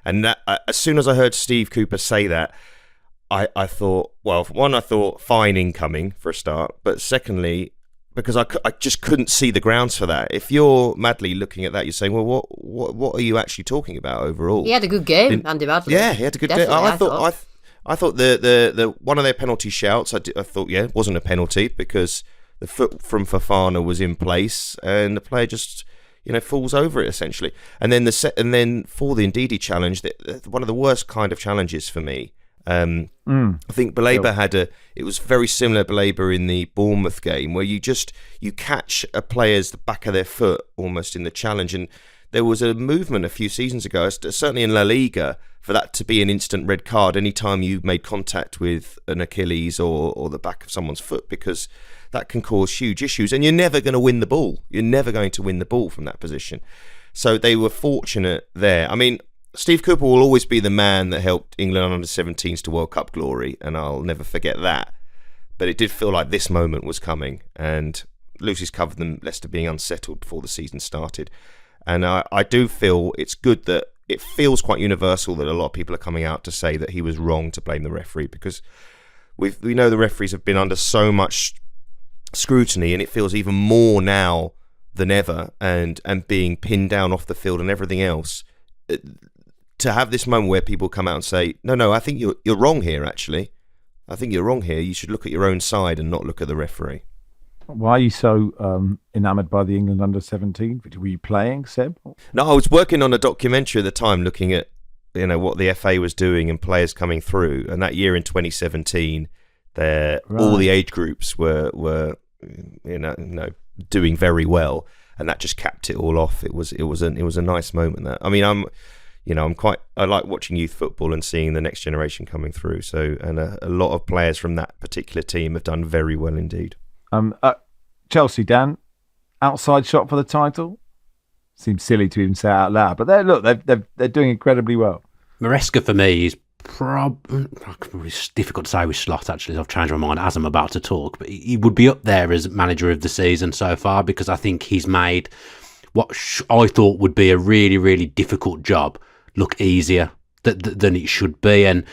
E: And that, as soon as I heard Steve Cooper say that, I thought, well, one, I thought fine incoming for a start, but secondly, because I just couldn't see the grounds for that. If you're Madley looking at that, you're saying, well, what are you actually talking about overall?
C: He had a good game, Andy Madley.
E: Yeah, he had a good game. I thought the one of their penalty shouts, I thought, wasn't a penalty because the foot from Fofana was in place and the player just falls over it essentially. And then for the Ndidi challenge, one of the worst kind of challenges for me. I think Baleba it was very similar Baleba in the Bournemouth game where you catch a player's the back of their foot almost in the challenge, and there was a movement a few seasons ago, certainly in La Liga, for that to be an instant red card anytime you made contact with an Achilles or the back of someone's foot, because that can cause huge issues and you're never going to win the ball. You're never going to win the ball from that position. So they were fortunate there. I mean, Steve Cooper will always be the man that helped England under-17s to World Cup glory, and I'll never forget that. But it did feel like this moment was coming, and Lucy's covered them, Leicester being unsettled before the season started. And I do feel it's good that it feels quite universal that a lot of people are coming out to say that he was wrong to blame the referee, because we know the referees have been under so much scrutiny, and it feels even more now than ever, and being pinned down off the field and everything else. To have this moment where people come out and say, no, I think you're wrong here, actually. I think you're wrong here. You should look at your own side and not look at the referee.
B: Why are you so enamoured by the England under-17? Were you playing, Seb?
E: No, I was working on a documentary at the time looking at what the FA was doing and players coming through. And that year in 2017, all the age groups were doing very well. And that just capped it all off. It was a nice moment. That, I mean, I like watching youth football and seeing the next generation coming through. So, and a lot of players from that particular team have done very well indeed.
B: Chelsea, Dan, outside shot for the title. Seems silly to even say it out loud, but they're doing incredibly well.
A: Maresca for me is it's difficult to say with Slot, actually. I've changed my mind as I'm about to talk, but he would be up there as manager of the season so far, because I think he's made what I thought would be a really, really difficult job look easier than it should be. And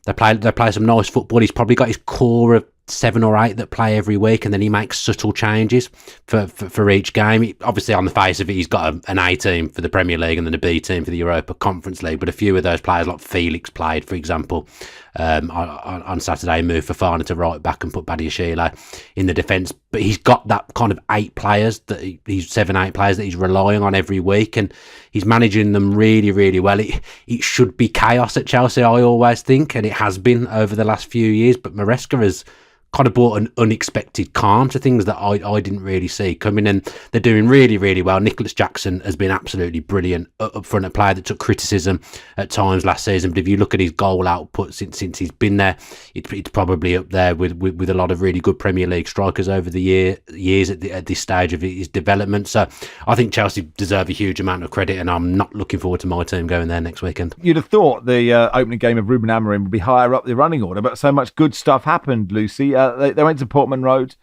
A: they play some nice football. He's probably got his core of 7 or 8 that play every week, and then he makes subtle changes for each game. Obviously, on the face of it, he's got an A team for the Premier League and then a B team for the Europa Conference League. But a few of those players, like Felix, played, for example, on Saturday, moved Fofana to right back and put Badiashile in the defence. But he's got that kind of 8 players he's 7-8 players that he's relying on every week, and he's managing them really, really well. It should be chaos at Chelsea, I always think, and it has been over the last few years. But Maresca has kind of brought an unexpected calm to things that I didn't really see coming, and they're doing really, really well. Nicholas Jackson has been absolutely brilliant up front, a player that took criticism at times last season, but if you look at his goal output since he's been there, it's probably up there with a lot of really good Premier League strikers over the years at this stage of his development. So I think Chelsea deserve a huge amount of credit, and I'm not looking forward to my team going there next weekend.
B: You'd have thought the opening game of Ruben Amorim would be higher up the running order, but so much good stuff happened, Lucy. They went to Portman Road.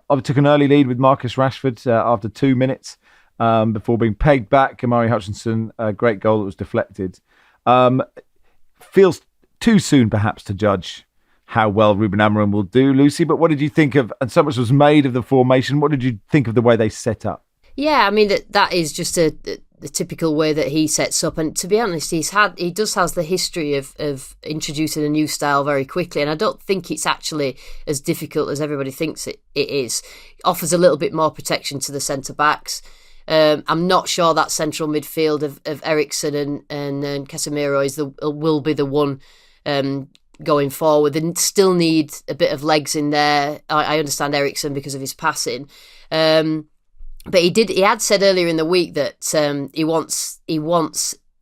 B: I took an early lead with Marcus Rashford after 2 minutes before being pegged back. Amari Hutchinson, a great goal that was deflected. Feels too soon, perhaps, to judge how well Ruben Amorim will do, Lucy. But what did you think of, and so much was made of the formation, what did you think of the way they set up?
C: Yeah, I mean, that is just the typical way that he sets up. And to be honest, he has the history of introducing a new style very quickly. And I don't think it's actually as difficult as everybody thinks it is. It offers a little bit more protection to the centre-backs. I'm not sure that central midfield of Eriksen and Casemiro will be the one going forward. They still need a bit of legs in there. I understand Eriksen because of his passing. But he had said earlier in the week that he wants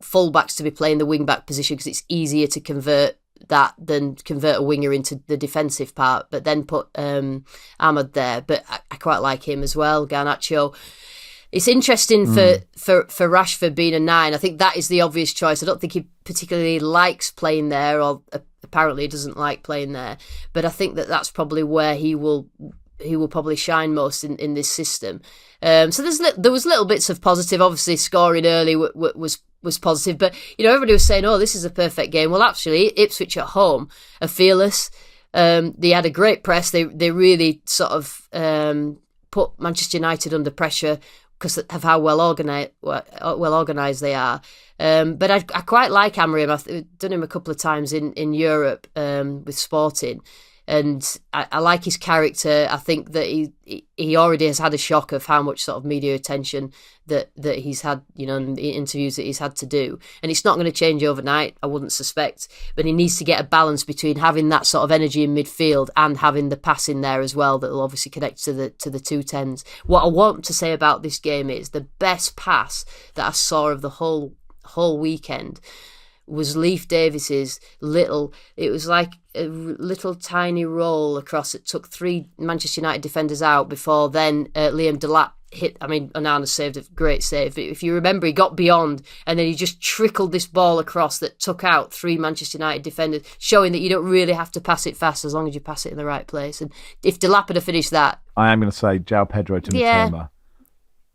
C: fullbacks to be playing the wing back position because it's easier to convert that than convert a winger into the defensive part. But then put Ahmad there. But I quite like him as well, Garnacho. It's interesting for Rashford being a 9. I think that is the obvious choice. I don't think he particularly likes playing there, or apparently doesn't like playing there. But I think that's probably where he will probably shine most in this system. So there was little bits of positive. Obviously, scoring early was positive, but everybody was saying, "Oh, this is a perfect game." Well, actually, Ipswich at home are fearless. They had a great press. They really sort of put Manchester United under pressure because of how well organised they are. But I quite like Amorim. I've done him a couple of times in Europe with Sporting. And I like his character. I think that he already has had a shock of how much sort of media attention that he's had, in the interviews that he's had to do. And it's not going to change overnight, I wouldn't suspect. But he needs to get a balance between having that sort of energy in midfield and having the pass in there as well that will obviously connect to the 210s. What I want to say about this game is the best pass that I saw of the whole weekend was Leif Davis's it was like a little tiny roll across. It took 3 Manchester United defenders out before then Liam Delap hit. I mean, Onana saved a great save. If you remember, he got beyond and then he just trickled this ball across that took out 3 Manchester United defenders, showing that you don't really have to pass it fast as long as you pass it in the right place. And if Delap had finished that...
B: I am going to say João Pedro to Mitoma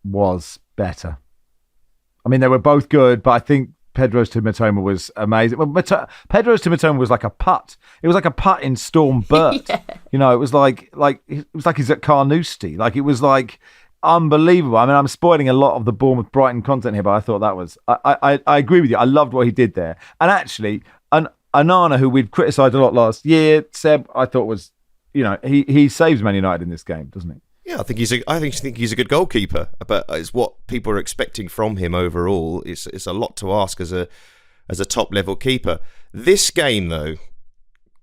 B: was better. I mean, they were both good, but I think Pedro's to Mitoma was amazing. Well, Pedro's to Mitoma was like a putt. It was like a putt in Storm Burt. Yeah. It was like he's at Carnoustie. Like, it was like unbelievable. I mean, I'm spoiling a lot of the Bournemouth Brighton content here, but I thought that was. I agree with you. I loved what he did there. And actually, Onana, who we'd criticised a lot last year, Seb, I thought was, he saves Man United in this game, doesn't he?
E: Yeah, I think he's a good goalkeeper, but it's what people are expecting from him overall. It's a lot to ask as a top level keeper. This game though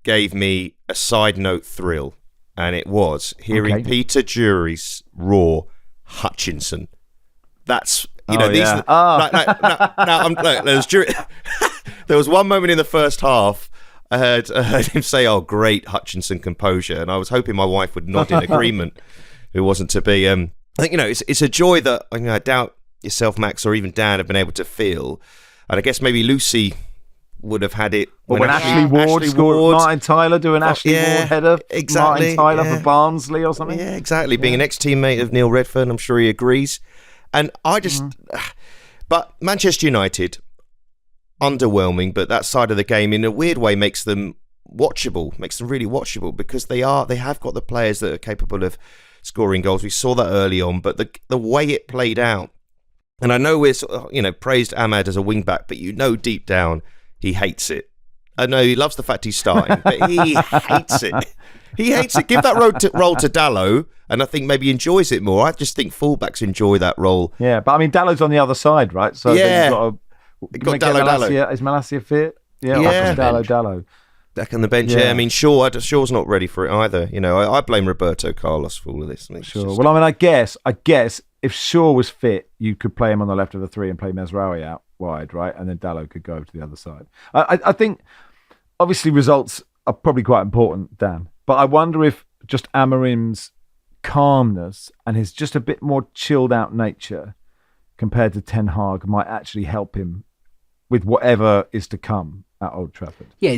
E: gave me a side note thrill, and it was hearing Peter Jury's roar Hutchinson. That's there's Jury. There was one moment in the first half I heard him say, "Oh, great Hutchinson composure," and I was hoping my wife would nod in agreement. It wasn't to be. I think it's a joy that I doubt yourself, Max, or even Dan have been able to feel, and I guess maybe Lucy would have had it
B: when Ashley Ward scored. Martin Tyler doing Ashley Ward header.
E: Exactly.
B: Martin Tyler for Barnsley or something.
E: Yeah, exactly. Being an ex-teammate of Neil Redfern, I'm sure he agrees. And I just, but Manchester United, underwhelming, but that side of the game in a weird way makes them watchable, makes them really watchable, because they have got the players that are capable of scoring goals. We saw that early on, but the way it played out, and I know we're praised Ahmad as a wing back, but deep down he hates it. I know he loves the fact he's starting, but he hates it. He hates it. Give that role to Dalot, and I think maybe enjoys it more. I just think fullbacks enjoy that role.
B: Yeah, but I mean Dallow's on the other side, right? So
E: yeah,
B: got Dalot. Is Malacia fit? Yeah. Dalot.
E: Back on the bench. Yeah, I mean Shaw's not ready for it either. I blame Roberto Carlos for all of this.
B: Sure. Well, I mean, I guess if Shaw was fit, you could play him on the left of the three and play Mesraoui out wide, right? And then Dalot could go over to the other side. I think obviously results are probably quite important, Dan. But I wonder if just Amorim's calmness and his just a bit more chilled out nature compared to Ten Hag might actually help him with whatever is to come at Old Trafford.
A: Yeah,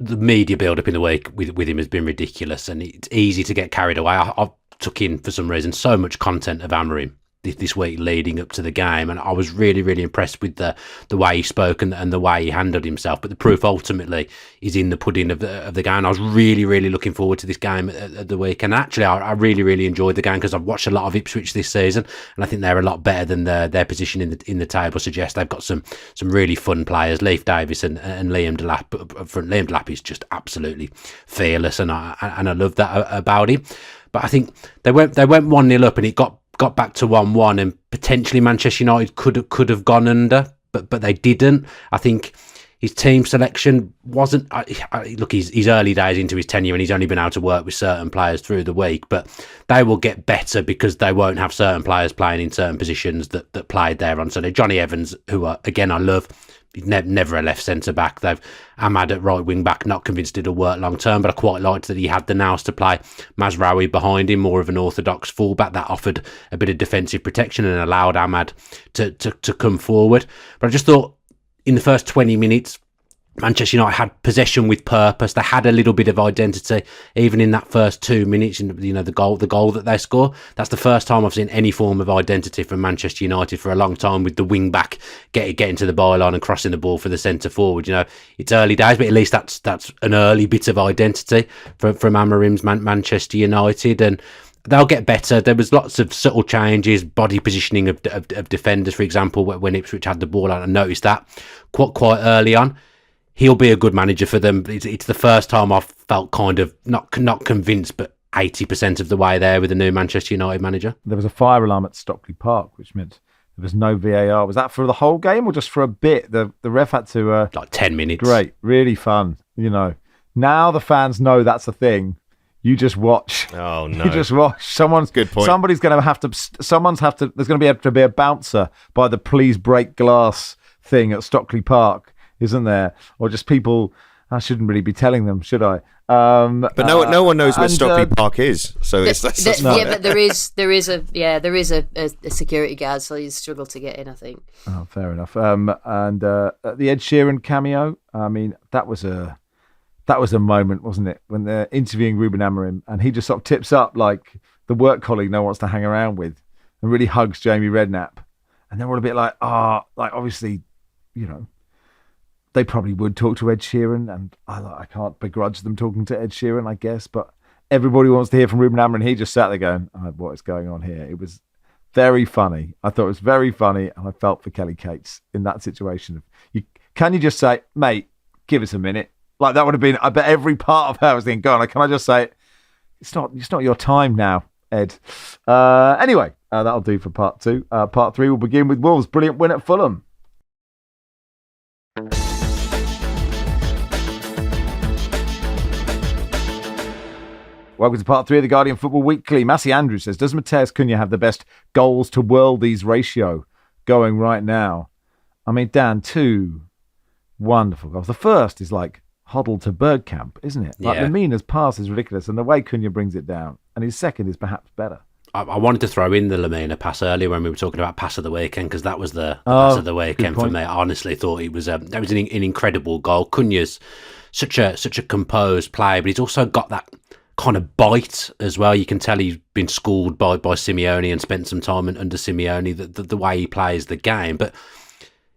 A: the media build-up in the week with him has been ridiculous, and it's easy to get carried away. I took in, for some reason, so much content of Amorim this week leading up to the game, and I was really, really impressed with the way he spoke and the way he handled himself. But the proof ultimately is in the pudding of the game. I was really, really looking forward to this game at the weekend. Actually, I really, really enjoyed the game because I've watched a lot of Ipswich this season, and I think they're a lot better than their position in the table suggests. They've got some really fun players, Leif Davis and Liam Delap up front. Liam Delap is just absolutely fearless, and I love that about him. But I think they went 1-0 up, and it got back to 1-1, and potentially Manchester United could have gone under, but they didn't. I think his team selection wasn't. Look, he's early days into his tenure, and he's only been able to work with certain players through the week, but they will get better because they won't have certain players playing in certain positions that played there on Sunday. Johnny Evans, who again I love. He's never a left centre back. They've Ahmad at right wing back. Not convinced it'll work long term, but I quite liked that he had the nous to play Mazraoui behind him, more of an orthodox fullback that offered a bit of defensive protection and allowed Ahmad to come forward. But I just thought in the first 20 minutes, Manchester United had possession with purpose. They had a little bit of identity, even in that first 2 minutes. The goal that they score. That's the first time I've seen any form of identity from Manchester United for a long time, with the wing back getting to the byline and crossing the ball for the centre forward. It's early days, but at least that's an early bit of identity from Amorim's Manchester United, and they'll get better. There was lots of subtle changes, body positioning of defenders, for example, when Ipswich had the ball. I noticed that quite early on. He'll be a good manager for them. It's the first time I've felt kind of not convinced, but 80% of the way there with the new Manchester United manager.
B: There was a fire alarm at Stockley Park, which meant there was no VAR. Was that for the whole game or just for a bit? The ref had to...
A: like 10 minutes.
B: Great. Really fun. Now the fans know that's a thing. You just watch.
E: Oh, no.
B: You just watch.
E: Good point.
B: Somebody's going to have to... there's going to be a bouncer by the please break glass thing at Stockley Park, isn't there? Or just people, I shouldn't really be telling them, should I?
E: But no one knows where Stockley Park is, so that's
C: yeah. But there is a security guard, so you struggle to get in, I think.
B: Oh, fair enough. And the Ed Sheeran cameo, I mean, that was a moment, wasn't it, when they're interviewing Ruben Amorim, and he just sort of tips up like the work colleague no one wants to hang around with, and really hugs Jamie Redknapp, and they're all a bit like, obviously, they probably would talk to Ed Sheeran, and I can't begrudge them talking to Ed Sheeran, I guess, but everybody wants to hear from Ruben Amorim. He just sat there going, what is going on here? It was very funny. I thought it was very funny, and I felt for Kelly Cates in that situation. Can you just say, mate, give us a minute? Like, that would have been, I bet every part of her was thinking, go on, can I just say, it's not your time now, Ed. Anyway, that'll do for part 2. Part 3 will begin with Wolves' brilliant win at Fulham. Welcome to part 3 of the Guardian Football Weekly. Massey Andrews says, does Mateus Cunha have the best goals to worldies ratio going right now? I mean, Dan, 2, Wonderful goals. The first is like Hoddle to Bergkamp, isn't it? Like Lemina's pass is ridiculous, and the way Cunha brings it down, and his second is perhaps better.
A: I wanted to throw in the Lemina pass earlier when we were talking about pass of the weekend, because that was the pass of the weekend for me. I honestly thought it was that was an incredible goal. Cunha's such a composed player, but he's also got that kind of bite as well. You can tell he's been schooled by Simeone and spent some time under Simeone, the way he plays the game. But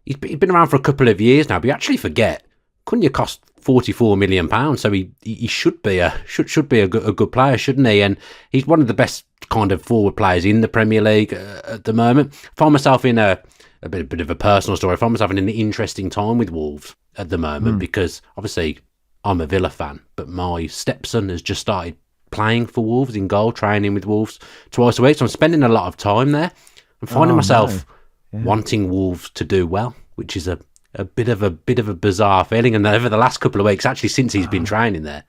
A: he's been around for a couple of years now, but you actually forget Cunha cost £44 million, so he should be a good player, shouldn't he? And he's one of the best kind of forward players in the Premier League at the moment. I find myself in a bit of a personal story. I find myself in an interesting time with Wolves at the moment because obviously I'm a Villa fan, but my stepson has just started playing for Wolves in goal, training with Wolves twice a week. So I'm spending a lot of time there. I'm finding myself wanting Wolves to do well, which is a bit of a bizarre feeling. And over the last couple of weeks, actually since he's been training there,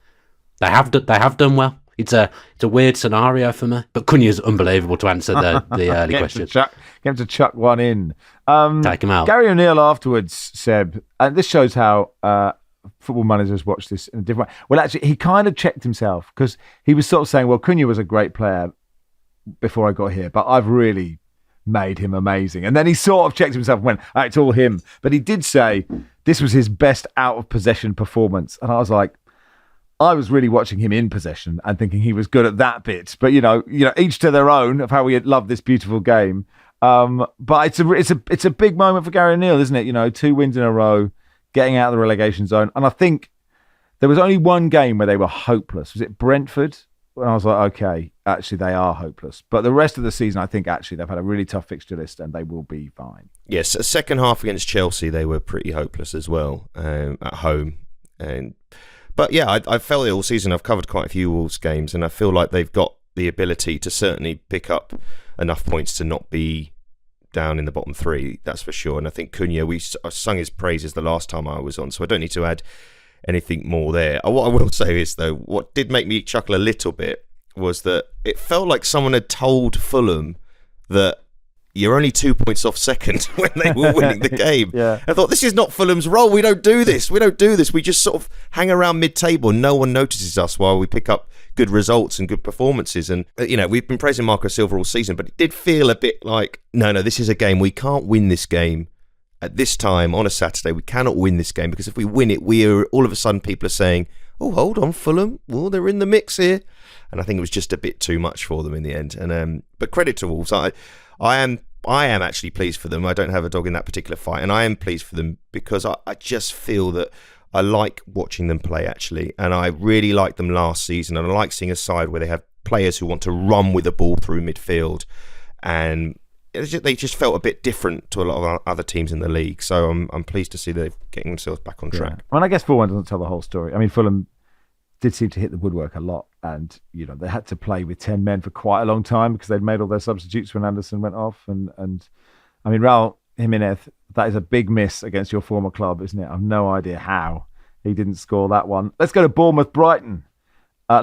A: they have done well. It's a weird scenario for me, but Cunha's unbelievable to answer the early question.
B: Get him to chuck one in.
A: Take him out.
B: Gary O'Neill afterwards, Seb, and this shows how football managers watch this in a different way. Well, actually, he kind of checked himself because he was sort of saying, well, Cunha was a great player before I got here, but I've really made him amazing. And then he sort of checked himself and went, it's all him. But he did say this was his best out of possession performance. And I was like, I was really watching him in possession and thinking he was good at that bit. But, you know, each to their own of how we love this beautiful game. But it's a big moment for Gary O'Neill, isn't it? You know, 2 wins in a row, getting out of the relegation zone. And I think there was only one game where they were hopeless. Was it Brentford? And I was like, okay, actually they are hopeless. But the rest of the season, I think actually they've had a really tough fixture list and they will be fine.
E: Yes, a second half against Chelsea, they were pretty hopeless as well at home. But yeah, I felt it all season. I've covered quite a few Wolves games and I feel like they've got the ability to certainly pick up enough points to not be down in the bottom 3, that's for sure. And I think Cunha, I sung his praises the last time I was on, so I don't need to add anything more there. What I will say is, though, what did make me chuckle a little bit was that it felt like someone had told Fulham that you're only 2 points off second when they were winning the game. I thought, this is not Fulham's role. We don't do this. We just sort of hang around mid-table and no one notices us while we pick up good results and good performances. And, we've been praising Marco Silva all season, but it did feel a bit like, no, this is a game. We can't win this game at this time on a Saturday. We cannot win this game because if we win it, all of a sudden people are saying, oh, hold on, Fulham. Well, they're in the mix here. And I think it was just a bit too much for them in the end. And but credit to Wolves. I am actually pleased for them. I don't have a dog in that particular fight. And I am pleased for them because I just feel that I like watching them play, actually. And I really liked them last season. And I like seeing a side where they have players who want to run with the ball through midfield. And they just felt a bit different to a lot of other teams in the league. So I'm pleased to see they're getting themselves back on track.
B: Well, I guess Fulham doesn't tell the whole story. I mean, Fulham did seem to hit the woodwork a lot. And, they had to play with 10 men for quite a long time because they'd made all their substitutes when Anderson went off. And I mean, Raul Jimenez, that is a big miss against your former club, isn't it? I've no idea how he didn't score that one. Let's go to Bournemouth-Brighton.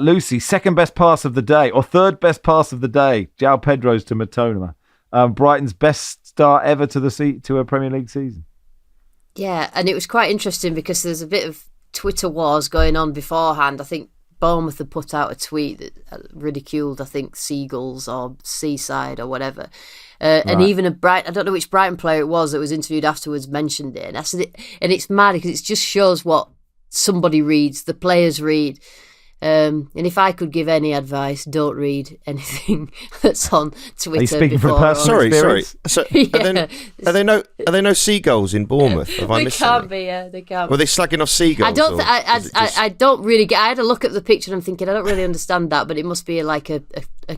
B: Lucy, second best pass of the day, or third best pass of the day. João Pedro's to Matoma. Brighton's best start ever to a Premier League season.
C: Yeah, and it was quite interesting because there's a bit of Twitter wars going on beforehand. I think Bournemouth had put out a tweet that ridiculed, I think, Seagulls or Seaside or whatever. And even I don't know which Brighton player it was that was interviewed afterwards mentioned it. And I said and it's mad because it just shows what somebody reads, the players read. And if I could give any advice, don't read anything that's on Twitter.
B: Are you speaking
C: before
B: from personal experience?
E: So, are there no seagulls in Bournemouth? Have I missed something?
C: They can't.
E: Were they slagging off seagulls?
C: I don't really get. I had a look at the picture and I'm thinking I don't really understand that, but it must be like a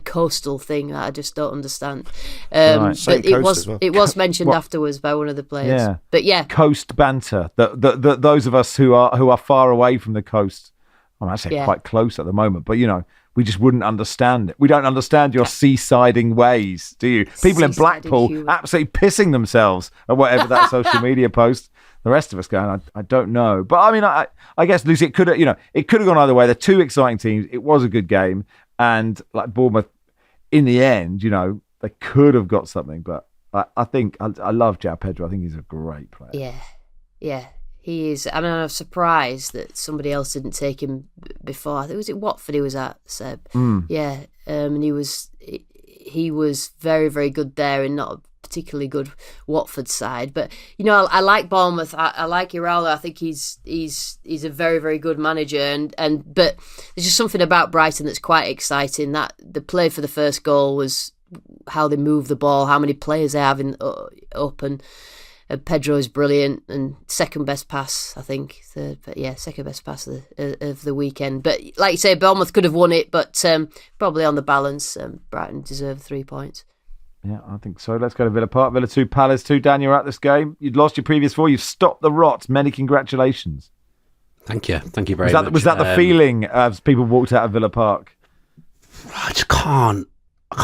C: coastal thing that I just don't understand. But it was mentioned afterwards by one of the players.
B: Yeah.
C: But yeah,
B: coast banter. Those of us who are far away from the coast. I'm actually quite close at the moment, but we just wouldn't understand it. We don't understand your seasiding ways, do you? People in Blackpool absolutely pissing themselves at whatever that social media post. The rest of us going, I don't know. But I mean, I guess, Lucy, it could have gone either way. They're two exciting teams. It was a good game, and like Bournemouth, in the end, they could have got something. But I think I love João Pedro. I think he's a great player.
C: Yeah. He is. I mean, I'm surprised that somebody else didn't take him before. I think was it Watford he was at, Seb. Yeah, and he was very, very good there, and not a particularly good Watford side. But I like Bournemouth. I like Iraola. I think he's a very, very good manager. But there's just something about Brighton that's quite exciting. That the play for the first goal was how they move the ball, how many players they have up, and Pedro is brilliant, and second best pass, I think. Second best pass of the weekend. But like you say, Bournemouth could have won it, but probably on the balance, Brighton deserved 3 points.
B: Yeah, I think so. Let's go to Villa Park. Villa 2, Palace 2. Dan, you're at this game. You'd lost your previous 4. You've stopped the rot. Many congratulations.
A: Thank you very much.
B: Was that the feeling as people walked out of Villa Park?
A: I can't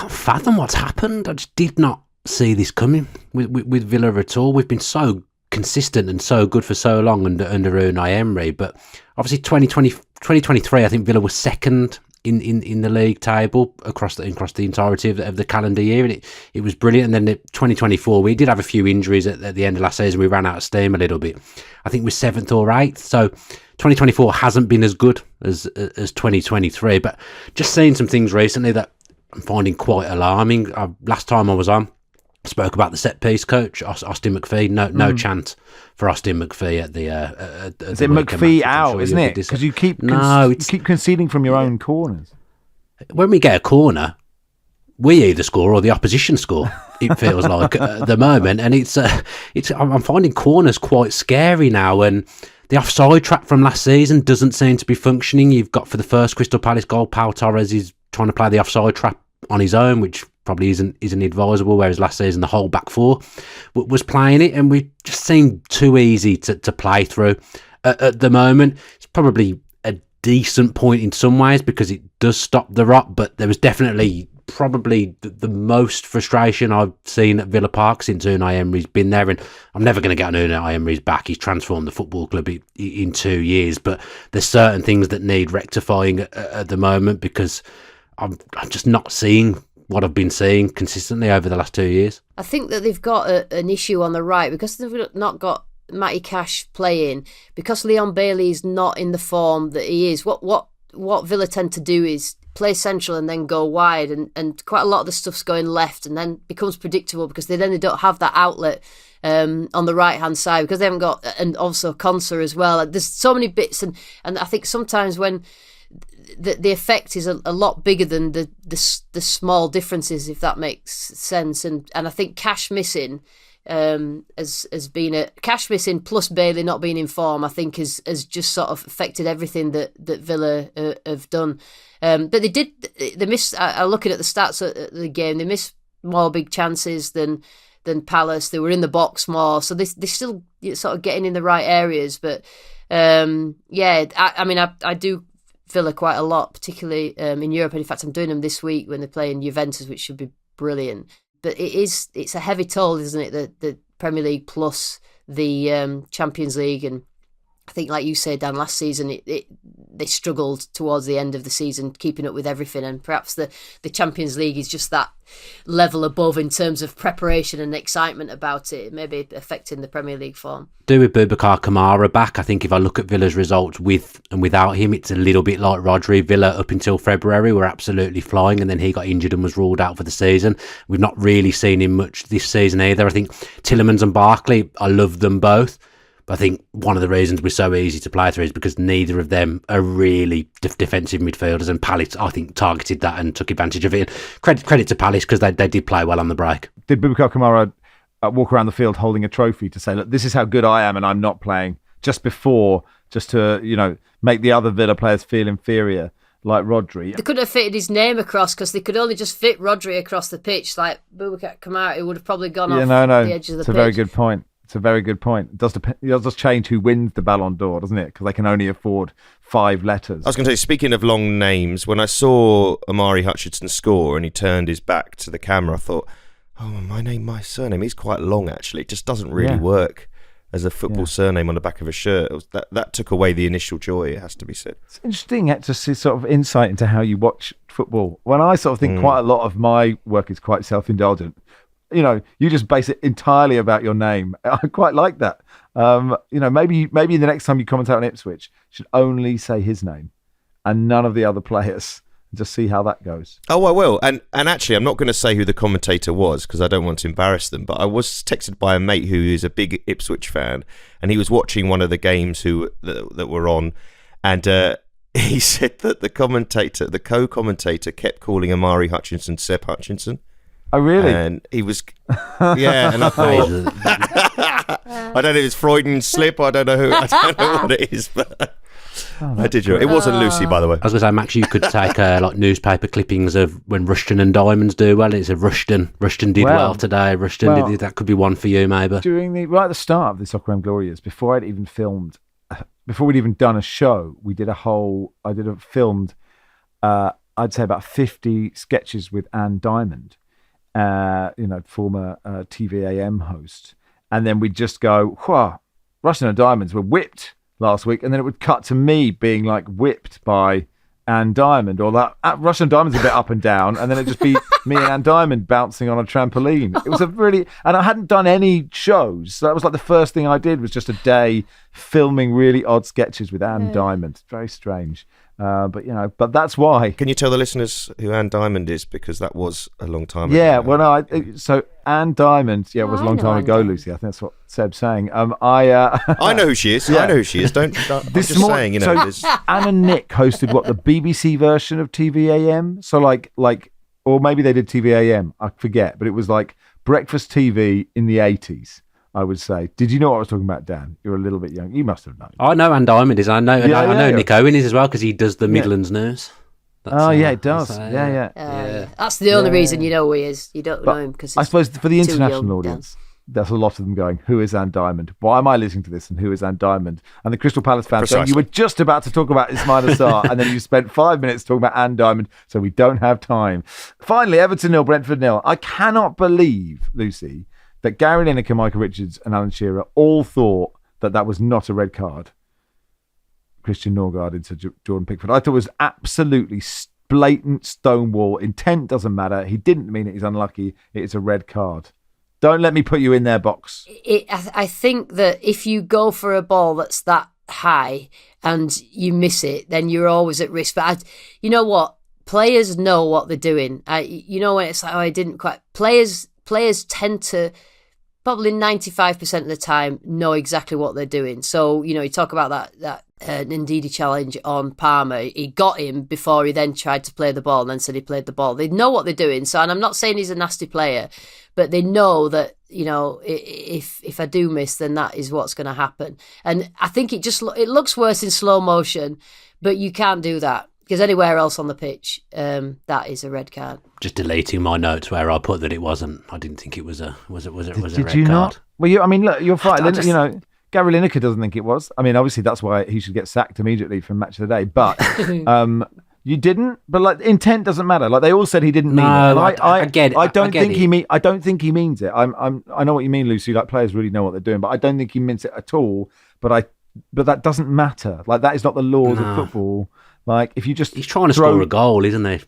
A: fathom what's happened. I just did not see this coming with Villa at all. We've been so consistent and so good for so long under Unai Emery, but obviously 2023, I think Villa was second in the league table across the entirety of the calendar year, and it was brilliant. And then 2024, we did have a few injuries at the end of last season. We ran out of steam a little bit. I think we're 7th or 8th. So 2024 hasn't been as good as 2023, but just seeing some things recently that I'm finding quite alarming. Last time I was on, I spoke about the set piece coach, Austin McPhee. No chance for Austin McPhee at the. Is it
B: McPhee out, isn't it? Because you keep conceding from your own corners.
A: When we get a corner, we either score or the opposition score. It feels like at the moment, and I'm finding corners quite scary now. And the offside trap from last season doesn't seem to be functioning. You've got for the first Crystal Palace goal, Pau Torres is trying to play the offside trap on his own, which probably isn't advisable, whereas last season the whole back four was playing it, and we just seemed too easy to play through. At the moment, it's probably a decent point in some ways because it does stop the rot, but there was definitely probably the most frustration I've seen at Villa Park since Unai Emery's been there, and I'm never going to get on Unai Emery's back. He's transformed the football club in 2 years, but there's certain things that need rectifying at the moment because I'm just not seeing what I've been seeing consistently over the last 2 years. I
C: think that they've got an issue on the right because they've not got Matty Cash playing, because Leon Bailey's not in the form that he is. What Villa tend to do is play central and then go wide, and quite a lot of the stuff's going left and then becomes predictable because they don't have that outlet on the right hand side because they haven't got, and also Konsa as well. There's so many bits, and I think sometimes when the effect is a lot bigger than the small differences, if that makes sense. And I think Cash missing has been Cash missing plus Bailey not being in form, I think has just sort of affected everything that Villa have done. But they missed. Looking at the stats of the game, they missed more big chances than Palace. They were in the box more, so they still sort of getting in the right areas. But I do Villa quite a lot, particularly in Europe. And in fact, I'm doing them this week when they're playing Juventus, which should be brilliant. But it's a heavy toll, isn't it? The Premier League plus the Champions League. And I think, like you said, Dan, last season they struggled towards the end of the season keeping up with everything, and perhaps the Champions League is just that level above in terms of preparation and excitement about it, maybe affecting the Premier League form.
A: Do with Boubacar Kamara back, I think if I look at Villa's results with and without him, it's a little bit like Rodri. Villa up until February were absolutely flying, and then he got injured and was ruled out for the season. We've not really seen him much this season either. I think Tielemans and Barkley, I love them both. But I think one of the reasons we're so easy to play through is because neither of them are really defensive midfielders, and Palace, I think, targeted that and took advantage of it. And credit to Palace because they did play well on the break.
B: Did Boubacar Kamara walk around the field holding a trophy to say, look, this is how good I am and I'm not playing, just to make the other Villa players feel inferior, like Rodri?
C: They couldn't have fitted his name across because they could only just fit Rodri across the pitch. Like Boubacar Kamara, it would have probably gone off the edge of the pitch.
B: It's a very good point. It's a very good point. It does change who wins the Ballon d'Or, doesn't it? Because they can only afford 5 letters.
E: I was going to say, speaking of long names, when I saw Amari Hutchinson score and he turned his back to the camera, I thought, oh, my surname is quite long, actually. It just doesn't really work as a football surname on the back of a shirt. That took away the initial joy, it has to be said.
B: It's interesting to see sort of insight into how you watch football. When I sort of think quite a lot of my work is quite self-indulgent, you just base it entirely about your name. I quite like that. Maybe the next time you commentate on Ipswich, you should only say his name and none of the other players. Just see how that goes.
E: Oh, I will. And actually, I'm not going to say who the commentator was because I don't want to embarrass them. But I was texted by a mate who is a big Ipswich fan, and he was watching one of the games that were on, and he said that the co-commentator, kept calling Amari Hutchinson Seb Hutchinson.
B: Oh, really?
E: And he was, yeah. And I thought, I don't know if it's Freudian slip. I don't know what it is, but. I did. It wasn't Lucy, by the way.
A: I was going to say, Max, you could take like newspaper clippings of when Rushden and Diamonds do well. It's a Rushden. Rushden did well today. Rushden did. That could be one for you, maybe.
B: Right at the start of the Soccer Glorious, before we'd even done a show, I filmed, I'd say about 50 sketches with Anne Diamond, former TVAM host, and then we'd just go, Rushden and Diamonds were whipped last week, and then it would cut to me being like whipped by Anne Diamond, or that Rushden Diamond's a bit up and down, and then it'd just be me and Anne Diamond bouncing on a trampoline. It was and I hadn't done any shows, so that was like the first thing I did was just a day filming really odd sketches with Anne Diamond. It's very strange. But that's why.
E: Can you tell the listeners who Anne Diamond is? Because that was a long time ago.
B: Yeah, so Anne Diamond, it was a long time ago, Lucy. I think that's what Seb's saying.
E: I know who she is. I know who she is. I'm just saying,
B: So Anne and Nick hosted the BBC version of TVAM. So or maybe they did TVAM. I forget, but it was like breakfast TV in the 80s. I would say. Did you know what I was talking about, Dan? You're a little bit young. You must have known.
A: I know Anne Diamond is. I know Nick Owen is as well because he does the Midlands News.
B: It does. Yeah.
C: That's the only reason you know who he is. You don't know him because
B: I suppose for the international audience, there's a lot of them going, who is Anne Diamond? Why am I listening to this? And who is Anne Diamond? And the Crystal Palace fans saying, you were just about to talk about Ismail Assar and then you spent 5 minutes talking about Anne Diamond, so we don't have time. Finally, Everton 0, Brentford 0. I cannot believe, Lucy, that Gary Lineker, Michael Richards and Alan Shearer all thought that was not a red card. Christian Norgard into Jordan Pickford. I thought it was absolutely blatant stonewall. Intent doesn't matter. He didn't mean it. He's unlucky. It is a red card. Don't let me put you in their box.
C: I think that if you go for a ball that's that high and you miss it, then you're always at risk. But you know what? Players know what they're doing. When it's like, I didn't quite... Players tend to... Probably 95% of the time know exactly what they're doing. So, you talk about that Ndidi challenge on Palmer. He got him before he then tried to play the ball and then said he played the ball. They know what they're doing. So, and I'm not saying he's a nasty player, but they know that, if I do miss, then that is what's going to happen. And I think it looks worse in slow motion, but you can't do that. Because anywhere else on the pitch, that is a red card.
A: Just deleting my notes where I put that it wasn't. I didn't think it was a red card.
B: Did you not? Well, look, you're fine. Gary Lineker doesn't think it was. I mean, obviously that's why he should get sacked immediately from Match of the Day. But you didn't. But intent doesn't matter. They all said he didn't mean it.
A: I get it.
B: I don't think he means it. I know what you mean, Lucy. Players really know what they're doing, but I don't think he means it at all. But that doesn't matter. That is not the laws of football. If you just
A: he's trying to score a goal, isn't he?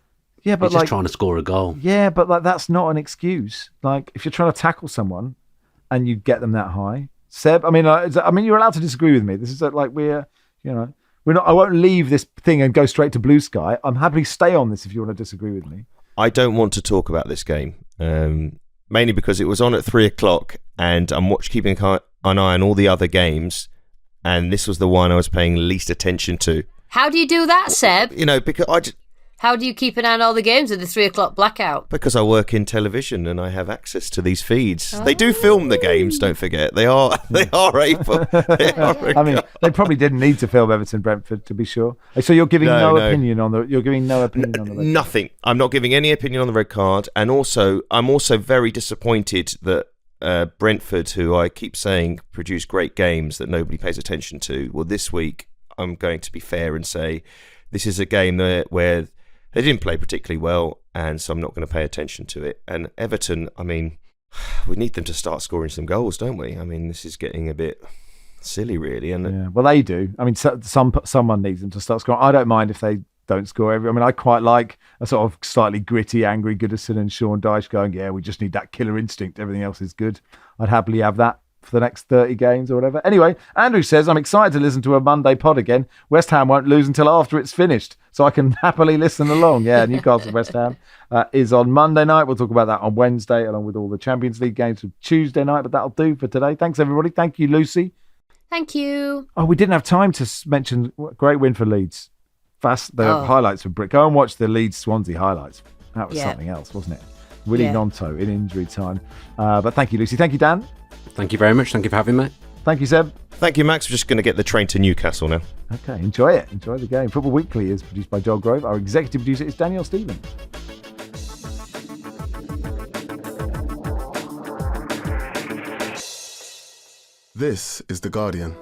B: Yeah, but
A: he's just trying to score a goal.
B: Yeah, but that's not an excuse. If you're trying to tackle someone and you get them that high, Seb. I mean, you're allowed to disagree with me. This is we're not. I won't leave this thing and go straight to blue sky. I'm happy to stay on this if you want to disagree with me.
E: I don't want to talk about this game, mainly because it was on at 3:00, and I'm keeping an eye on all the other games, and this was the one I was paying least attention to.
C: How do you do that, Seb?
E: Because
C: how do you keep an eye on all the games with the 3:00 blackout?
E: Because I work in television and I have access to these feeds. Oh. They do film the games, don't forget. They are able.
B: I mean, they probably didn't need to film Everton Brentford, to be sure. So you're giving no opinion on the
E: nothing. I'm not giving any opinion on the red card, and I'm also very disappointed that Brentford, who I keep saying produce great games that nobody pays attention to, well, this week I'm going to be fair and say this is a game where they didn't play particularly well, and so I'm not going to pay attention to it. And Everton, I mean, we need them to start scoring some goals, don't we? I mean, this is getting a bit silly, really. And
B: well, they do. I mean, someone needs them to start scoring. I don't mind if they don't score every. I mean, I quite like a sort of slightly gritty, angry Goodison and Sean Dyche going, yeah, we just need that killer instinct. Everything else is good. I'd happily have that for the next 30 games or whatever. Anyway, Andrew says, I'm excited to listen to a Monday pod again. West Ham won't lose until after it's finished, so I can happily listen along. Yeah, Newcastle West Ham is on Monday night. We'll talk about that on Wednesday, along with all the Champions League games for Tuesday night, but that'll do for today. Thanks, everybody. Thank you, Lucy.
C: Thank you.
B: Oh, we didn't have time to mention great win for Leeds. Highlights for Brick. Go and watch the Leeds Swansea highlights. That was something else, wasn't it? Willie Nonto in injury time. But thank you, Lucy. Thank you, Dan.
A: Thank you very much. Thank you for having me.
B: Thank you, Seb.
E: Thank you, Max. We're just going to get the train to Newcastle now.
B: Okay, enjoy it. Enjoy the game. Football Weekly is produced by Joel Grove. Our executive producer is Danielle Stevens.
D: This is The Guardian.